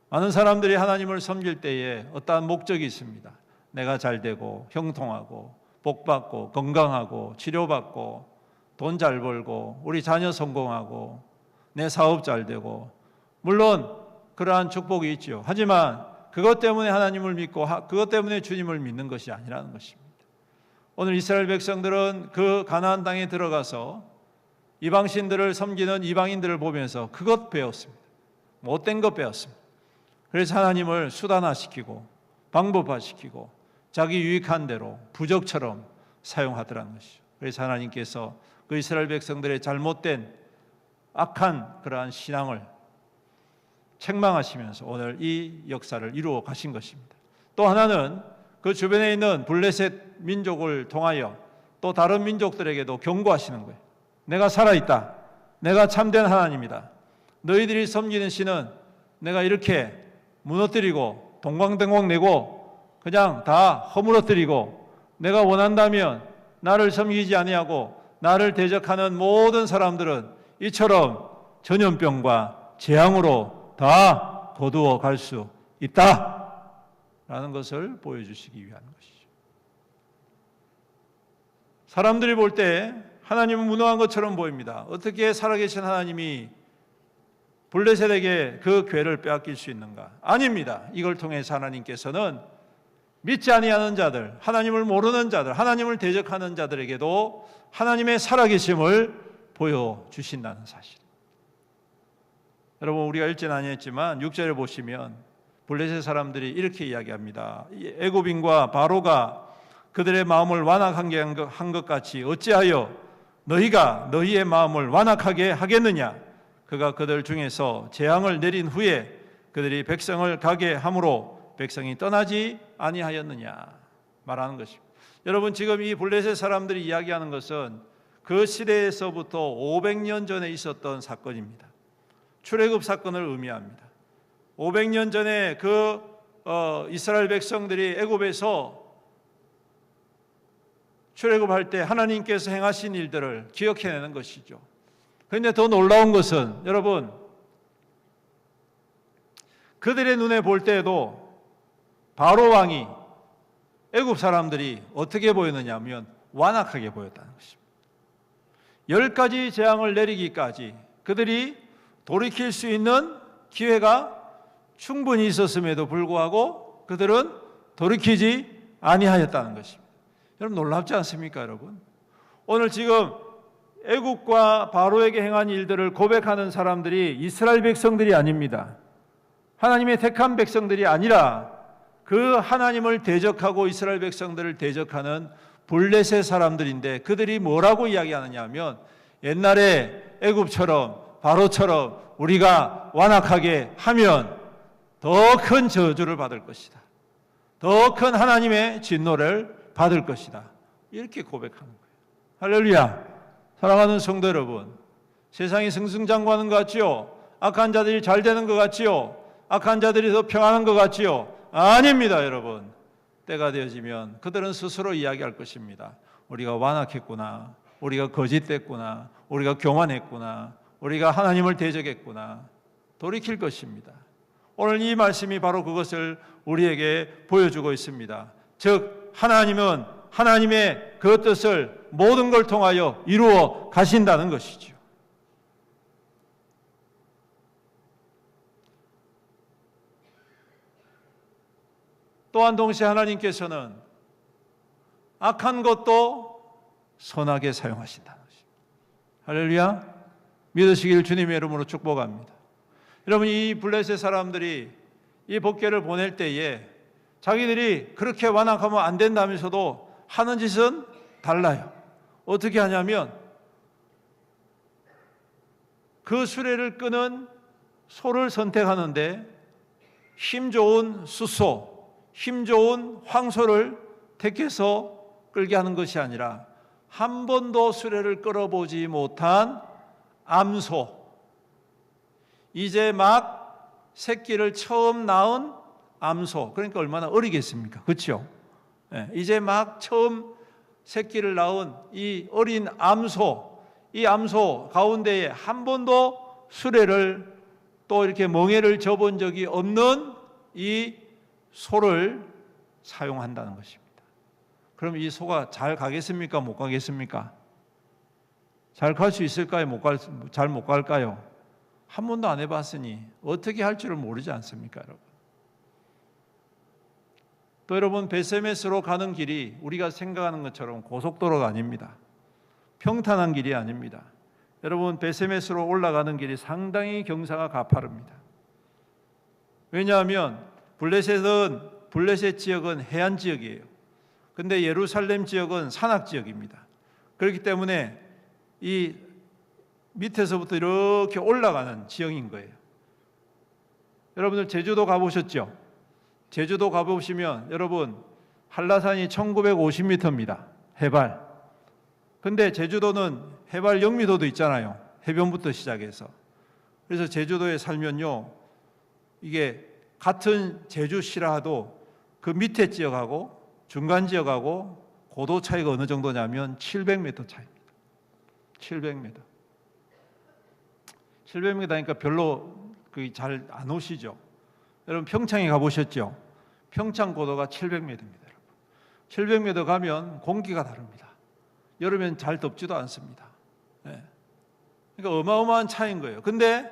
많은 사람들이 하나님을 섬길 때에 어떠한 목적이 있습니다. 내가 잘 되고 형통하고 복받고 건강하고 치료받고 돈 잘 벌고 우리 자녀 성공하고 내 사업 잘 되고 물론 그러한 축복이 있죠. 하지만 그것 때문에 하나님을 믿고 그것 때문에 주님을 믿는 것이 아니라는 것입니다. 오늘 이스라엘 백성들은 그 가나안 땅에 들어가서 이방신들을 섬기는 이방인들을 보면서 그것 배웠습니다. 못된 것 배웠습니다. 그래서 하나님을 수단화시키고 방법화시키고 자기 유익한 대로 부적처럼 사용하더라는 것이죠. 그래서 하나님께서 그 이스라엘 백성들의 잘못된 악한 그러한 신앙을 책망하시면서 오늘 이 역사를 이루어 가신 것입니다. 또 하나는 그 주변에 있는 블레셋 민족을 통하여 또 다른 민족들에게도 경고하시는 거예요. 내가 살아있다. 내가 참된 하나님이다. 너희들이 섬기는 신은 내가 이렇게 무너뜨리고 동광댕광 내고 그냥 다 허물어뜨리고 내가 원한다면 나를 섬기지 아니하고 나를 대적하는 모든 사람들은 이처럼 전염병과 재앙으로 다 거두어 갈 수 있다 라는 것을 보여주시기 위한 것이죠. 사람들이 볼 때 하나님은 무능한 것처럼 보입니다. 어떻게 살아계신 하나님이 블레셋에게 그 괴를 빼앗길 수 있는가? 아닙니다. 이걸 통해서 하나님께서는 믿지 아니하는 자들, 하나님을 모르는 자들, 하나님을 대적하는 자들에게도 하나님의 살아계심을 보여주신다는 사실. 여러분 우리가 읽지는 아니했지만 6절에 보시면 블레셋 사람들이 이렇게 이야기합니다. 애굽인과 바로가 그들의 마음을 완악하게 한 것 같이 어찌하여 너희가 너희의 마음을 완악하게 하겠느냐? 그가 그들 중에서 재앙을 내린 후에 그들이 백성을 가게 함으로 백성이 떠나지 아니하였느냐 말하는 것입니다. 여러분 지금 이 블레셋 사람들이 이야기하는 것은 그 시대에서부터 500년 전에 있었던 사건입니다. 출애굽 사건을 의미합니다. 500년 전에 이스라엘 백성들이 애굽에서 출애굽할 때 하나님께서 행하신 일들을 기억해내는 것이죠. 그런데 더 놀라운 것은 여러분 그들의 눈에 볼 때에도 바로 왕이 애굽 사람들이 어떻게 보였느냐 하면 완악하게 보였다는 것입니다. 10가지 재앙을 내리기까지 그들이 돌이킬 수 있는 기회가 충분히 있었음에도 불구하고 그들은 돌이키지 아니하였다는 것입니다. 여러분 놀랍지 않습니까, 여러분? 오늘 지금 애굽과 바로에게 행한 일들을 고백하는 사람들이 이스라엘 백성들이 아닙니다. 하나님의 택한 백성들이 아니라 그 하나님을 대적하고 이스라엘 백성들을 대적하는 블레셋 사람들인데 그들이 뭐라고 이야기하느냐 하면 옛날에 애굽처럼 바로처럼 우리가 완악하게 하면 더 큰 저주를 받을 것이다. 더 큰 하나님의 진노를 받을 것이다. 이렇게 고백하는 거예요. 할렐루야. 사랑하는 성도 여러분, 세상이 승승장구하는 것 같지요? 악한 자들이 잘 되는 것 같지요? 악한 자들이 더 평안한 것 같지요? 아닙니다, 여러분. 때가 되어지면 그들은 스스로 이야기할 것입니다. 우리가 완악했구나, 우리가 거짓됐구나, 우리가 교만했구나, 우리가 하나님을 대적했구나, 돌이킬 것입니다. 오늘 이 말씀이 바로 그것을 우리에게 보여주고 있습니다. 즉 하나님은 하나님의 그 뜻을 모든 걸 통하여 이루어 가신다는 것이죠. 또한 동시에 하나님께서는 악한 것도 선하게 사용하신다는 것입니다. 할렐루야. 믿으시길 주님의 이름으로 축복합니다. 여러분, 이 블레셋 사람들이 이 법궤를 보낼 때에 자기들이 그렇게 완악하면 안 된다면서도 하는 짓은 달라요. 어떻게 하냐면 그 수레를 끄는 소를 선택하는데 힘 좋은 숫소, 힘 좋은 황소를 택해서 끌게 하는 것이 아니라 한 번도 수레를 끌어보지 못한 암소, 이제 막 새끼를 처음 낳은 암소, 그러니까 얼마나 어리겠습니까? 그렇죠? 이제 막 처음 새끼를 낳은 이 어린 암소, 이 암소 가운데에 한 번도 수레를 또 이렇게 멍에를 접은 적이 없는 이 소를 사용한다는 것입니다. 그럼 이 소가 잘 가겠습니까? 못 가겠습니까? 잘 갈 수 있을까요? 잘 못 갈까요? 한 번도 안 해봤으니 어떻게 할 줄을 모르지 않습니까, 여러분? 또 여러분, 베세메스로 가는 길이 우리가 생각하는 것처럼 고속도로가 아닙니다. 평탄한 길이 아닙니다. 여러분, 베세메스로 올라가는 길이 상당히 경사가 가파릅니다. 왜냐하면 블레셋 지역은 해안 지역이에요. 근데 예루살렘 지역은 산악 지역입니다. 그렇기 때문에 이 밑에서부터 이렇게 올라가는 지형인 거예요. 여러분들 제주도 가보셨죠? 제주도 가보시면 여러분, 한라산이 1950m입니다. 해발. 근데 제주도는 해발 0m도 있잖아요. 해변부터 시작해서. 그래서 제주도에 살면요, 이게 같은 제주시라 하도 그 밑에 지역하고 중간 지역하고 고도 차이가 어느 정도냐면 700m 차이입니다. 700m. 700m니까 별로 잘 안 오시죠? 여러분, 평창에 가보셨죠? 평창 고도가 700m입니다. 700m 가면 공기가 다릅니다. 여름엔 잘 덥지도 않습니다. 그러니까 어마어마한 차이인 거예요. 근데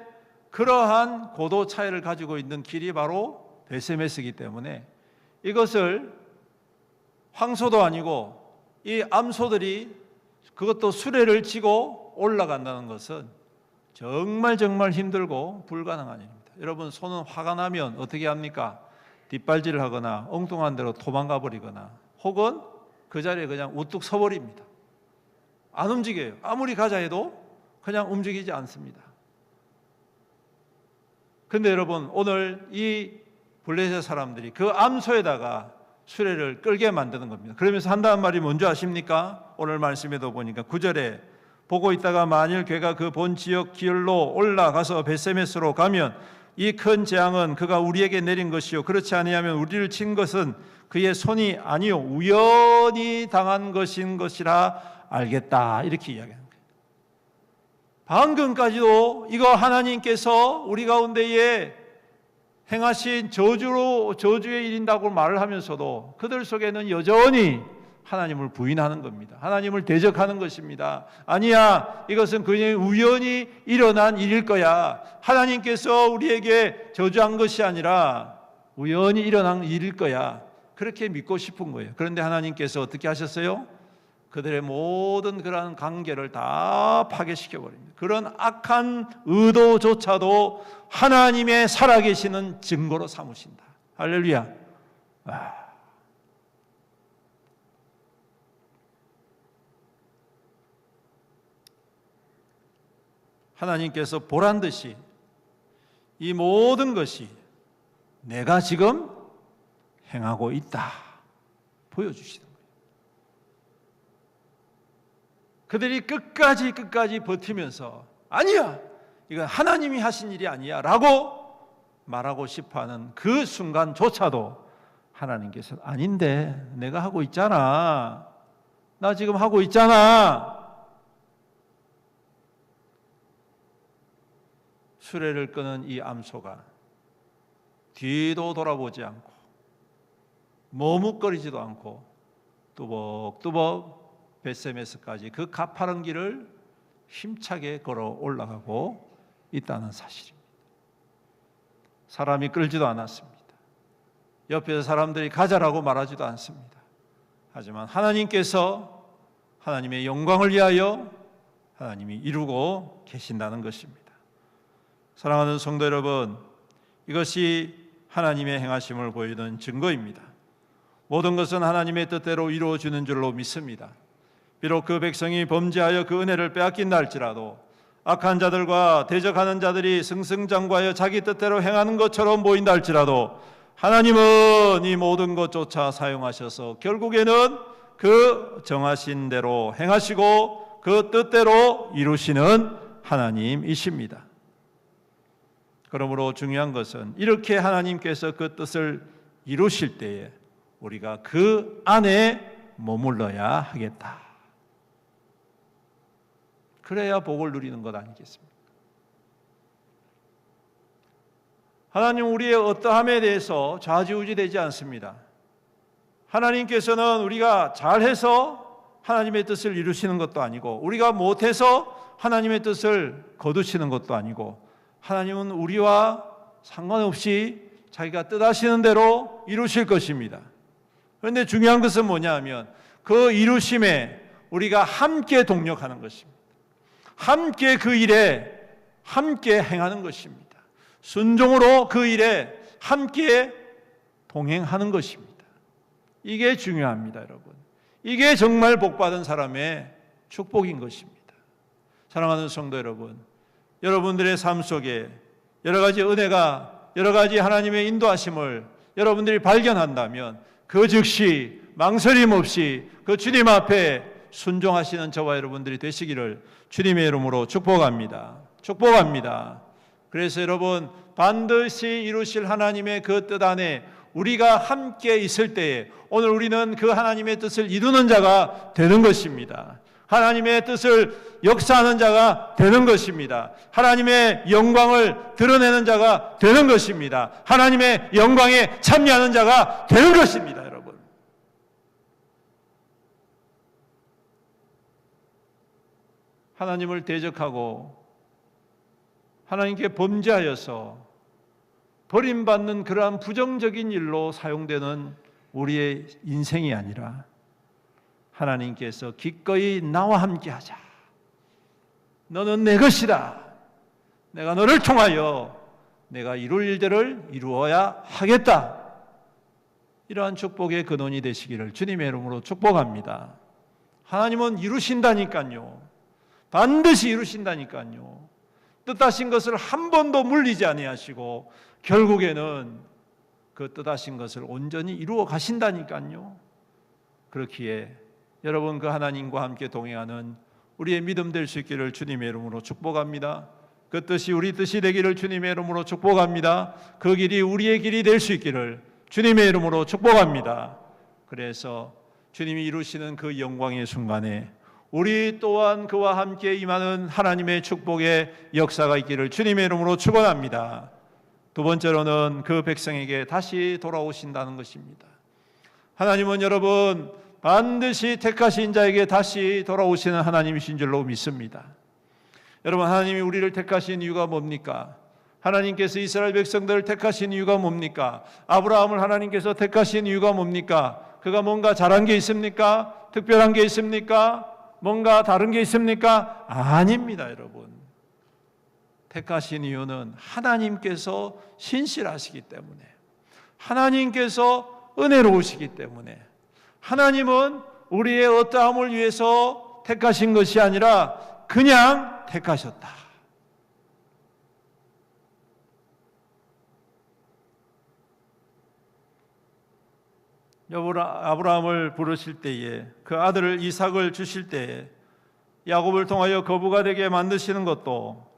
그러한 고도 차이를 가지고 있는 길이 바로 베세메스이기 때문에 이것을 황소도 아니고 이 암소들이 그것도 수레를 지고 올라간다는 것은 정말 힘들고 불가능한 일입니다. 여러분, 소는 화가 나면 어떻게 합니까? 뒷발질을 하거나 엉뚱한 데로 도망가 버리거나 혹은 그 자리에 그냥 우뚝 서버립니다. 안 움직여요. 아무리 가자 해도 그냥 움직이지 않습니다. 근데 여러분, 오늘 이 블레셋 사람들이 그 암소에다가 수레를 끌게 만드는 겁니다. 그러면서 한다는 말이 뭔지 아십니까? 오늘 말씀에도 보니까 9절에 보고 있다가 만일 괴가 그 본 지역 길로 올라가서 베세메스로 가면 이 큰 재앙은 그가 우리에게 내린 것이요 그렇지 아니하면 우리를 친 것은 그의 손이 아니요 우연히 당한 것인 것이라 알겠다, 이렇게 이야기하는 거예요. 방금까지도 이거 하나님께서 우리 가운데에 행하신 저주에 이른다고 말을 하면서도 그들 속에는 여전히 하나님을 부인하는 겁니다. 하나님을 대적하는 것입니다. 아니야, 이것은 그냥 우연히 일어난 일일 거야. 하나님께서 우리에게 저주한 것이 아니라 우연히 일어난 일일 거야. 그렇게 믿고 싶은 거예요. 그런데 하나님께서 어떻게 하셨어요? 그들의 모든 그러한 관계를 다 파괴시켜 버립니다. 그런 악한 의도조차도 하나님의 살아계시는 증거로 삼으신다. 할렐루야. 하나님께서 보란 듯이 이 모든 것이 내가 지금 행하고 있다 보여주시는 거예요. 그들이 끝까지 버티면서 아니야, 이건 하나님이 하신 일이 아니야 라고 말하고 싶어하는 그 순간조차도 하나님께서 아닌데 내가 하고 있잖아, 나 지금 하고 있잖아. 수레를 끄는 이 암소가 뒤도 돌아보지 않고 머뭇거리지도 않고 뚜벅뚜벅 벳세메스까지 그 가파른 길을 힘차게 걸어 올라가고 있다는 사실입니다. 사람이 끌지도 않았습니다. 옆에서 사람들이 가자라고 말하지도 않습니다. 하지만 하나님께서 하나님의 영광을 위하여 하나님이 이루고 계신다는 것입니다. 사랑하는 성도 여러분, 이것이 하나님의 행하심을 보이는 증거입니다. 모든 것은 하나님의 뜻대로 이루어지는 줄로 믿습니다. 비록 그 백성이 범죄하여 그 은혜를 빼앗긴다 할지라도 악한 자들과 대적하는 자들이 승승장구하여 자기 뜻대로 행하는 것처럼 보인다 할지라도 하나님은 이 모든 것조차 사용하셔서 결국에는 그 정하신 대로 행하시고 그 뜻대로 이루시는 하나님이십니다. 그러므로 중요한 것은 이렇게 하나님께서 그 뜻을 이루실 때에 우리가 그 안에 머물러야 하겠다. 그래야 복을 누리는 것 아니겠습니까? 하나님 우리의 어떠함에 대해서 좌지우지되지 않습니다. 하나님께서는 우리가 잘해서 하나님의 뜻을 이루시는 것도 아니고 우리가 못해서 하나님의 뜻을 거두시는 것도 아니고 하나님은 우리와 상관없이 자기가 뜻하시는 대로 이루실 것입니다. 그런데 중요한 것은 뭐냐 하면 그 이루심에 우리가 함께 동력하는 것입니다. 함께 그 일에 함께 행하는 것입니다. 순종으로 그 일에 함께 동행하는 것입니다. 이게 중요합니다, 여러분. 이게 정말 복받은 사람의 축복인 것입니다. 사랑하는 성도 여러분, 여러분들의 삶 속에 여러 가지 은혜가, 여러 가지 하나님의 인도하심을 여러분들이 발견한다면 그 즉시 망설임 없이 그 주님 앞에 순종하시는 저와 여러분들이 되시기를 주님의 이름으로 축복합니다. 축복합니다. 그래서 여러분, 반드시 이루실 하나님의 그 뜻 안에 우리가 함께 있을 때에 오늘 우리는 그 하나님의 뜻을 이루는 자가 되는 것입니다. 하나님의 뜻을 역사하는 자가 되는 것입니다. 하나님의 영광을 드러내는 자가 되는 것입니다. 하나님의 영광에 참여하는 자가 되는 것입니다, 여러분. 하나님을 대적하고 하나님께 범죄하여서 버림받는 그러한 부정적인 일로 사용되는 우리의 인생이 아니라 하나님께서 기꺼이 나와 함께하자. 너는 내 것이다. 내가 너를 통하여 내가 이룰 일들을 이루어야 하겠다. 이러한 축복의 근원이 되시기를 주님의 이름으로 축복합니다. 하나님은 이루신다니까요. 반드시 이루신다니까요. 뜻하신 것을 한 번도 물리지 아니하시고 결국에는 그 뜻하신 것을 온전히 이루어 가신다니까요. 그렇기에 여러분 그 하나님과 함께 동행하는 우리의 믿음 될 수 있기를 주님의 이름으로 축복합니다. 그 뜻이 우리 뜻이 되기를 주님의 이름으로 축복합니다. 그 길이 우리의 길이 될 수 있기를 주님의 이름으로 축복합니다. 그래서 주님이 이루시는 그 영광의 순간에 우리 또한 그와 함께 임하는 하나님의 축복의 역사가 있기를 주님의 이름으로 축원합니다. 두 번째로는 그 백성에게 다시 돌아오신다는 것입니다. 하나님은 여러분 반드시 택하신 자에게 다시 돌아오시는 하나님이신 줄로 믿습니다. 여러분, 하나님이 우리를 택하신 이유가 뭡니까? 하나님께서 이스라엘 백성들을 택하신 이유가 뭡니까? 아브라함을 하나님께서 택하신 이유가 뭡니까? 그가 뭔가 잘한 게 있습니까? 특별한 게 있습니까? 뭔가 다른 게 있습니까? 아닙니다, 여러분. 택하신 이유는 하나님께서 신실하시기 때문에, 하나님께서 은혜로우시기 때문에, 하나님은 우리의 어떠함을 위해서 택하신 것이 아니라 그냥 택하셨다. 아브라함을 부르실 때에, 그 아들을 이삭을 주실 때에 야곱을 통하여 거부가 되게 만드시는 것도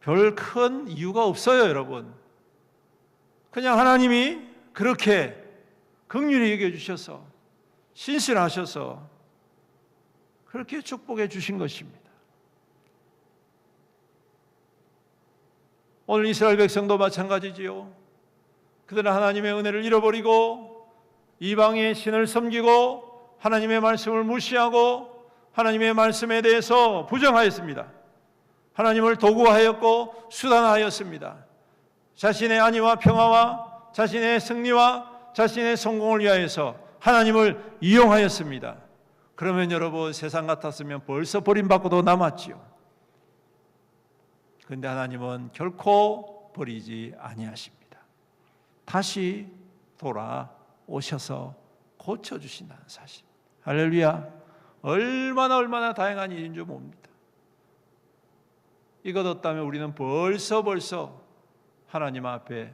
별 큰 이유가 없어요, 여러분. 그냥 하나님이 그렇게 긍휼히 여겨주셔서, 신실하셔서 그렇게 축복해 주신 것입니다. 오늘 이스라엘 백성도 마찬가지지요. 그들은 하나님의 은혜를 잃어버리고 이방의 신을 섬기고 하나님의 말씀을 무시하고 하나님의 말씀에 대해서 부정하였습니다. 하나님을 도구화하였고 수단화하였습니다. 자신의 안위와 평화와 자신의 승리와 자신의 성공을 위하여서 하나님을 이용하였습니다. 그러면 여러분, 세상 같았으면 벌써 버림받고도 남았지요. 그런데 하나님은 결코 버리지 아니하십니다. 다시 돌아오셔서 고쳐주신다는 사실. 할렐루야. 얼마나 다양한 일인 줄 봅니다. 이것 없다면 우리는 벌써 하나님 앞에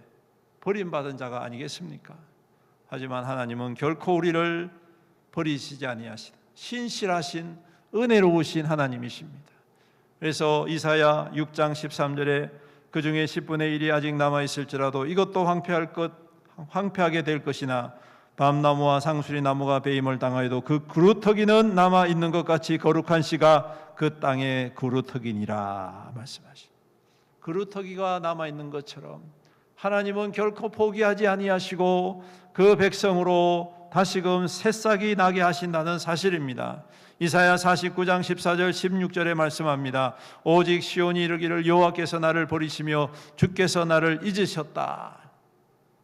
버림받은 자가 아니겠습니까? 하지만 하나님은 결코 우리를 버리시지 아니하시다. 신실하신 은혜로우신 하나님이십니다. 그래서 이사야 6장 13절에 그 중에 10분의 1이 아직 남아있을지라도 이것도 황폐하게 될 것이나 밤나무와 상수리나무가 배임을 당하여도 그 그루터기는 남아있는 것 같이 거룩한 씨가 그 땅의 그루터기니라 말씀하십니다. 그루터기가 남아있는 것처럼 하나님은 결코 포기하지 아니하시고 그 백성으로 다시금 새싹이 나게 하신다는 사실입니다. 이사야 49장 14절 16절에 말씀합니다. 오직 시온이 이르기를 여호와께서 나를 버리시며 주께서 나를 잊으셨다.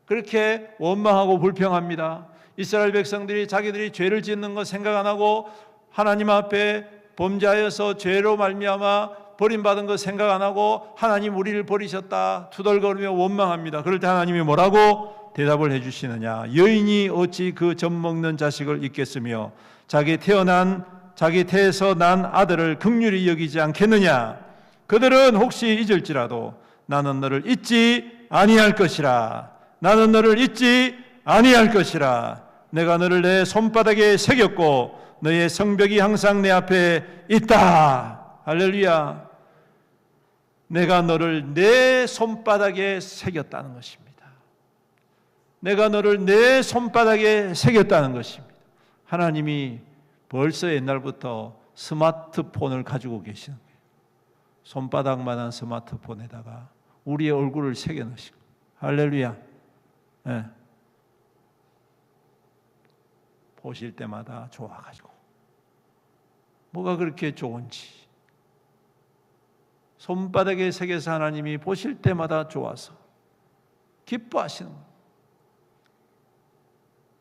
그렇게 원망하고 불평합니다. 이스라엘 백성들이 자기들이 죄를 짓는 것 생각 안 하고 하나님 앞에 범죄하여서 죄로 말미암아 버림받은 것 생각 안 하고 하나님 우리를 버리셨다 투덜거리며 원망합니다. 그럴 때 하나님이 뭐라고 대답을 해주시느냐? 여인이 어찌 그 젖 먹는 자식을 잊겠으며 자기 태에서 난 아들을 긍휼히 여기지 않겠느냐? 그들은 혹시 잊을지라도 나는 너를 잊지 아니할 것이라. 나는 너를 잊지 아니할 것이라. 내가 너를 내 손바닥에 새겼고 너의 성벽이 항상 내 앞에 있다. 할렐루야. 내가 너를 내 손바닥에 새겼다는 것입니다. 내가 너를 내 손바닥에 새겼다는 것입니다. 하나님이 벌써 옛날부터 스마트폰을 가지고 계시는 거예요. 손바닥만한 스마트폰에다가 우리의 얼굴을 새겨 넣으시고. 할렐루야. 네. 보실 때마다 좋아가지고 뭐가 그렇게 좋은지 손바닥에 새겨서 하나님이 보실 때마다 좋아서 기뻐하시는 거예요.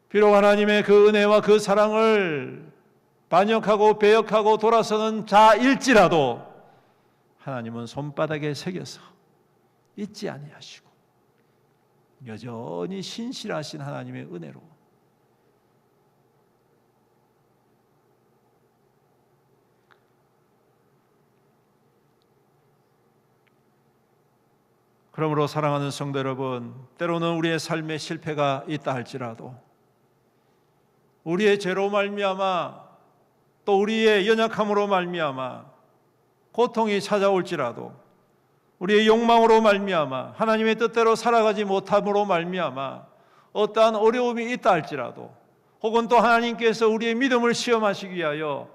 비록 하나님의 그 은혜와 그 사랑을 반역하고 배역하고 돌아서는 자일지라도 하나님은 손바닥에 새겨서 잊지 아니하시고 여전히 신실하신 하나님의 은혜로 그러므로 사랑하는 성도 여러분, 때로는 우리의 삶에 실패가 있다 할지라도 우리의 죄로 말미암아 또 우리의 연약함으로 말미암아 고통이 찾아올지라도 우리의 욕망으로 말미암아 하나님의 뜻대로 살아가지 못함으로 말미암아 어떠한 어려움이 있다 할지라도 혹은 또 하나님께서 우리의 믿음을 시험하시기 위하여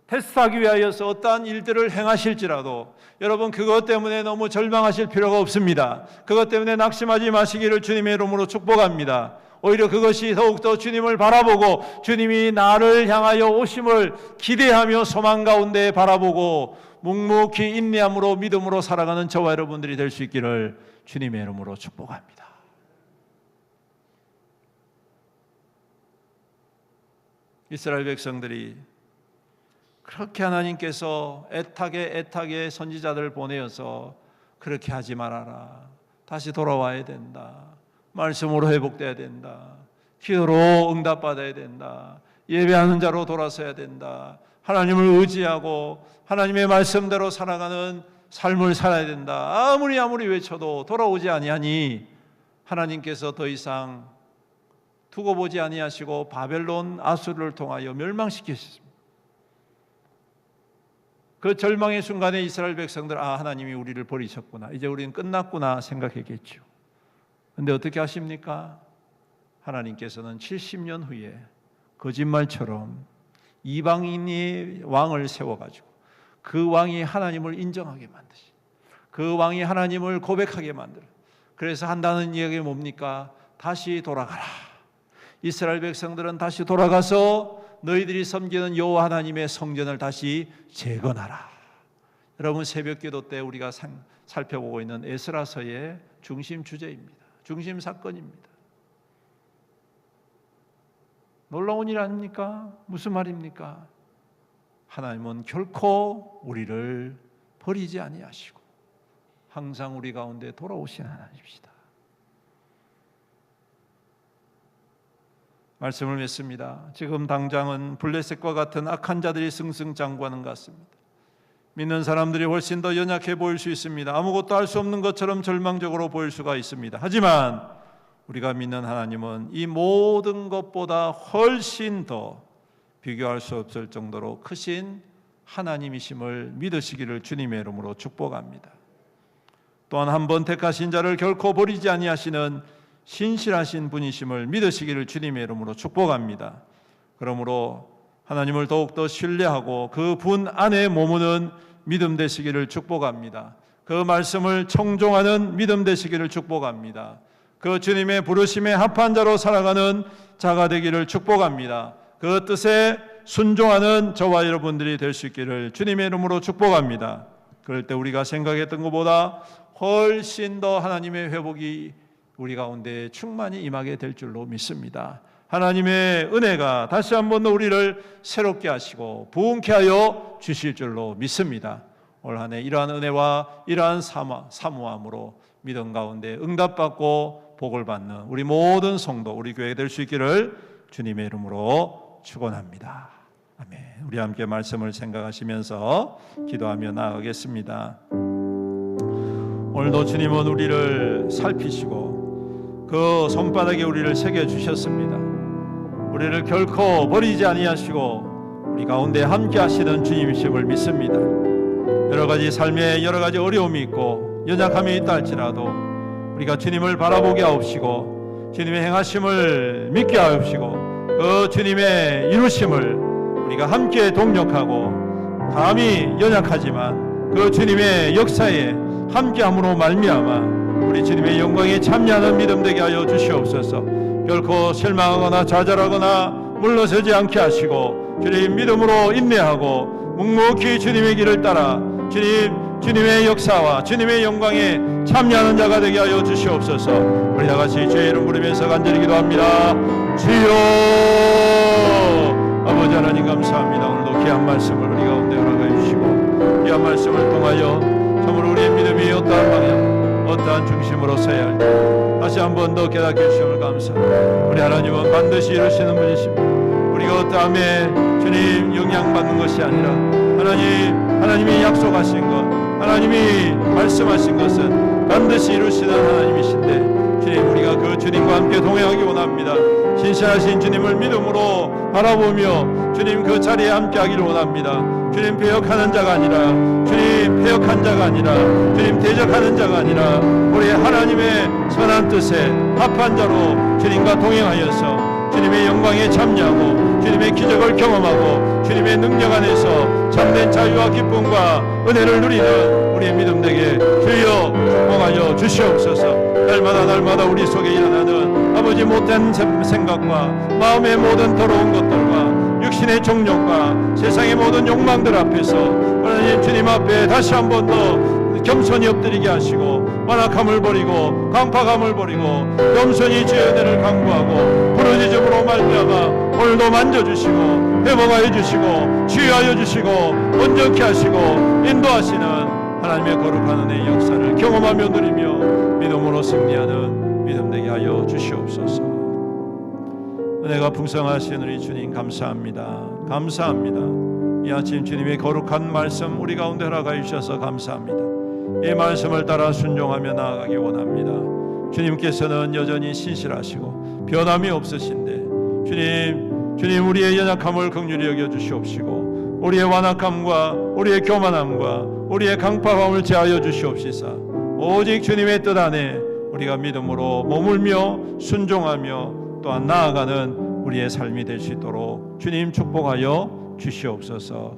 테스트하기 위하여서 어떠한 일들을 행하실지라도 여러분 그것 때문에 너무 절망하실 필요가 없습니다. 그것 때문에 낙심하지 마시기를 주님의 이름으로 축복합니다. 오히려 그것이 더욱더 주님을 바라보고 주님이 나를 향하여 오심을 기대하며 소망 가운데 바라보고 묵묵히 인내함으로 믿음으로 살아가는 저와 여러분들이 될 수 있기를 주님의 이름으로 축복합니다. 이스라엘 백성들이 그렇게 하나님께서 애타게 선지자들을 보내어서 그렇게 하지 말아라. 다시 돌아와야 된다. 말씀으로 회복돼야 된다. 기도로 응답받아야 된다. 예배하는 자로 돌아서야 된다. 하나님을 의지하고 하나님의 말씀대로 살아가는 삶을 살아야 된다. 아무리 외쳐도 돌아오지 아니하니 하나님께서 더 이상 두고 보지 아니하시고 바벨론 아수르를 통하여 멸망시키셨습니다. 그 절망의 순간에 이스라엘 백성들, 하나님이 우리를 버리셨구나, 이제 우리는 끝났구나 생각했겠죠. 그런데 어떻게 하십니까? 하나님께서는 70년 후에 거짓말처럼 이방인이 왕을 세워가지고 그 왕이 하나님을 인정하게 만드시, 그 왕이 하나님을 고백하게 만들어. 그래서 한다는 이야기가 뭡니까? 다시 돌아가라. 이스라엘 백성들은 다시 돌아가서 너희들이 섬기는 여호와 하나님의 성전을 다시 재건하라. 여러분, 새벽기도 때 우리가 살펴보고 있는 에스라서의 중심 주제입니다. 중심 사건입니다. 놀라운 일 아닙니까? 무슨 말입니까? 하나님은 결코 우리를 버리지 아니하시고 항상 우리 가운데 돌아오신 하나님이시다. 말씀을 맺습니다. 지금 당장은 블레셋과 같은 악한 자들이 승승장구하는 것 같습니다. 믿는 사람들이 훨씬 더 연약해 보일 수 있습니다. 아무것도 할 수 없는 것처럼 절망적으로 보일 수가 있습니다. 하지만 우리가 믿는 하나님은 이 모든 것보다 훨씬 더 비교할 수 없을 정도로 크신 하나님이심을 믿으시기를 주님의 이름으로 축복합니다. 또한 한 번 택하신 자를 결코 버리지 아니하시는 신실하신 분이심을 믿으시기를 주님의 이름으로 축복합니다. 그러므로 하나님을 더욱더 신뢰하고 그 분 안에 머무는 믿음 되시기를 축복합니다. 그 말씀을 청종하는 믿음 되시기를 축복합니다. 그 주님의 부르심에 합한 자로 살아가는 자가 되기를 축복합니다. 그 뜻에 순종하는 저와 여러분들이 될 수 있기를 주님의 이름으로 축복합니다. 그럴 때 우리가 생각했던 것보다 훨씬 더 하나님의 회복이 우리 가운데 충만히 임하게 될 줄로 믿습니다. 하나님의 은혜가 다시 한번 더 우리를 새롭게 하시고 부흥케 하여 주실 줄로 믿습니다. 올 한 해 이러한 은혜와 이러한 사모함으로 믿음 가운데 응답받고 복을 받는 우리 모든 성도, 우리 교회 될 수 있기를 주님의 이름으로 축원합니다. 아멘. 우리 함께 말씀을 생각하시면서 기도하며 나아가겠습니다. 오늘도 주님은 우리를 살피시고 그 손바닥에 우리를 새겨주셨습니다. 우리를 결코 버리지 아니하시고 우리 가운데 함께 하시는 주님이심을 믿습니다. 여러 가지 삶에 여러 가지 어려움이 있고 연약함이 있다 할지라도 우리가 주님을 바라보게 하옵시고 주님의 행하심을 믿게 하옵시고 그 주님의 이루심을 우리가 함께 동력하고 감히 연약하지만 그 주님의 역사에 함께함으로 말미암아 우리 주님의 영광에 참여하는 믿음 되게 하여 주시옵소서. 결코 실망하거나 좌절하거나 물러서지 않게 하시고 주님 믿음으로 인내하고 묵묵히 주님의 길을 따라 주님의 역사와 주님의 영광에 참여하는 자가 되게 하여 주시옵소서. 우리 다 같이 주의 이름 부르면서 간절히 기도합니다. 주여, 아버지 하나님 감사합니다. 오늘도 귀한 말씀을 우리 가운데 허락해 주시고 귀한 말씀을 통하여 참으로 우리의 믿음이 어떠한 방향, 어떠한 중심으로 서야 할지 다시 한 번 더 깨닫게 주심을 감사합니다. 우리 하나님은 반드시 이루시는 분이십니다. 우리가 어떠함에 주님 영향받는 것이 아니라 하나님이 약속하신 것, 하나님이 말씀하신 것은 반드시 이루시는 하나님이신데 주님, 우리가 그 주님과 함께 동행하기 원합니다. 신실하신 주님을 믿음으로 바라보며 주님 그 자리에 함께하기를 원합니다. 주님 배역하는 자가 아니라, 주님 폐역한 자가 아니라, 주님 대적하는 자가 아니라 우리 하나님의 선한 뜻에 합한 자로 주님과 동행하여서 주님의 영광에 참여하고 주님의 기적을 경험하고 주님의 능력 안에서 참된 자유와 기쁨과 은혜를 누리는 우리의 믿음 되게 주여 축복하여 주시옵소서. 날마다 우리 속에 일어나는 아버지 못된 생각과 마음의 모든 더러운 것들과 육신의 정욕과 세상의 모든 욕망들 앞에서 하나님 주님 앞에 다시 한 번 더 겸손히 엎드리게 하시고 완악함을 버리고 강팍함을 버리고 겸손히 주의 은혜를 강구하고 부르짖음으로 말미암아 오늘도 만져주시고 회복하여 주시고 치유하여 주시고 온전케 하시고 인도하시는 하나님의 거룩한 은혜의 역사를 경험하며 누리며 믿음으로 승리하는 믿음 되게 하여 주시옵소서. 은혜가 풍성하신 우리 주님 감사합니다. 감사합니다. 이 아침 주님의 거룩한 말씀 우리 가운데 허락하여 주셔서 감사합니다. 이 말씀을 따라 순종하며 나아가기 원합니다. 주님께서는 여전히 신실하시고 변함이 없으신데 주님 우리의 연약함을 긍휼히 여겨 주시옵시고 우리의 완악함과 우리의 교만함과 우리의 강팍함을 제하여 주시옵시사 오직 주님의 뜻 안에 우리가 믿음으로 머물며 순종하며 또한 나아가는 우리의 삶이 될 수 있도록 주님 축복하여 주시옵소서.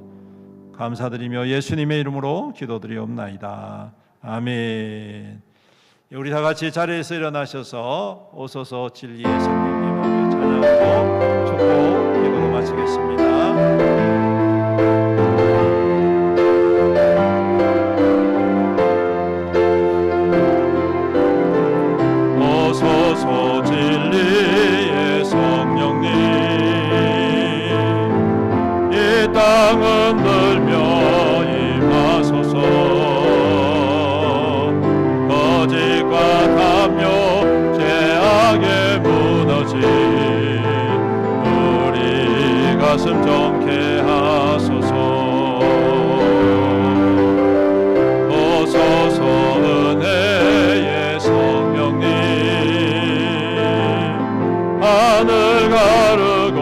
감사드리며 예수님의 이름으로 기도드리옵나이다. 아멘. 우리 다 같이 자리에서 일어나셔서 오소서 진리의 성령님 찬양하고 축복 기도로 마치겠습니다. 오소서 진리의 성령님 이 땅은 들며 임하소서 거짓과 탐욕 죄악에 무너진 우리 가슴 정케 하소서 오소서 은혜의 성령님 하늘 가르고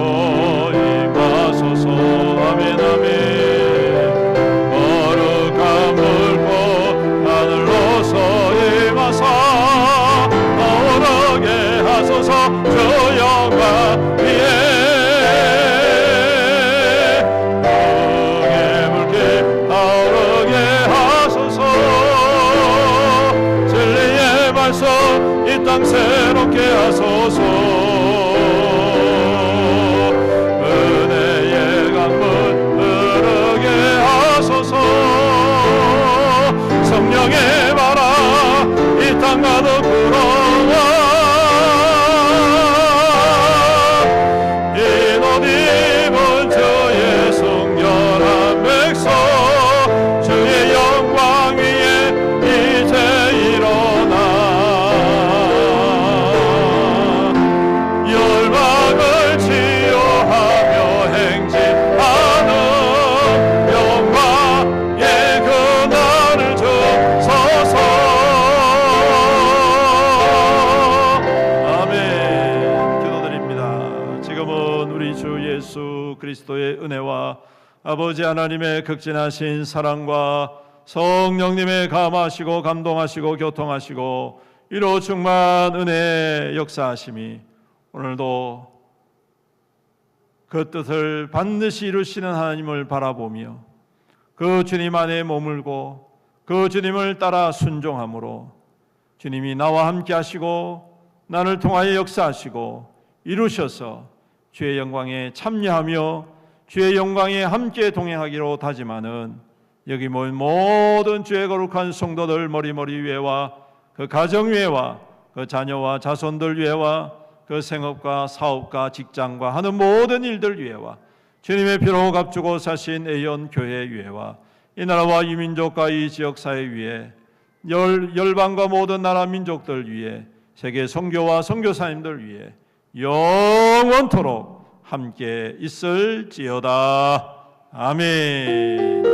임하소서 아멘 아멘 거룩한 물고 하늘로서 임하사 타오르게 하소서 주 영광 위에 불의 불길 타오르게 하소서 진리의 말씀 이 땅 새롭게 하소서 은혜의 강물 흐르게 하소서 성령의 바라 이 땅 가득 불어와 이 옷 입은 주의 순결한 백성 주의 영광 위에 이제 일어나 열방을 치유하며 행진하는 영광의 그날을 주소서 아멘. 기도드립니다. 지금은 우리 주 예수 그리스도의 은혜와 아버지 하나님의 극진하신 사랑과 성령님의 감하시고 감동하시고 교통하시고 이로 충만 은혜의 역사하심이 오늘도 그 뜻을 반드시 이루시는 하나님을 바라보며 그 주님 안에 머물고 그 주님을 따라 순종함으로 주님이 나와 함께 하시고 나를 통하여 역사하시고 이루셔서 주의 영광에 참여하며 주의 영광에 함께 동행하기로 다짐하는 여기 모인 모든 주의 거룩한 성도들 머리머리 위에와 그 가정 위에와 그 자녀와 자손들 위에와 그 생업과 사업과 직장과 하는 모든 일들 위에와 주님의 피로 값주고 사신 애연 교회 위에와 이 나라와 이 민족과 이 지역사회 위에 열방과 모든 나라 민족들 위에 세계 선교와 선교사님들 위에 영원토록 함께 있을지어다. 아멘.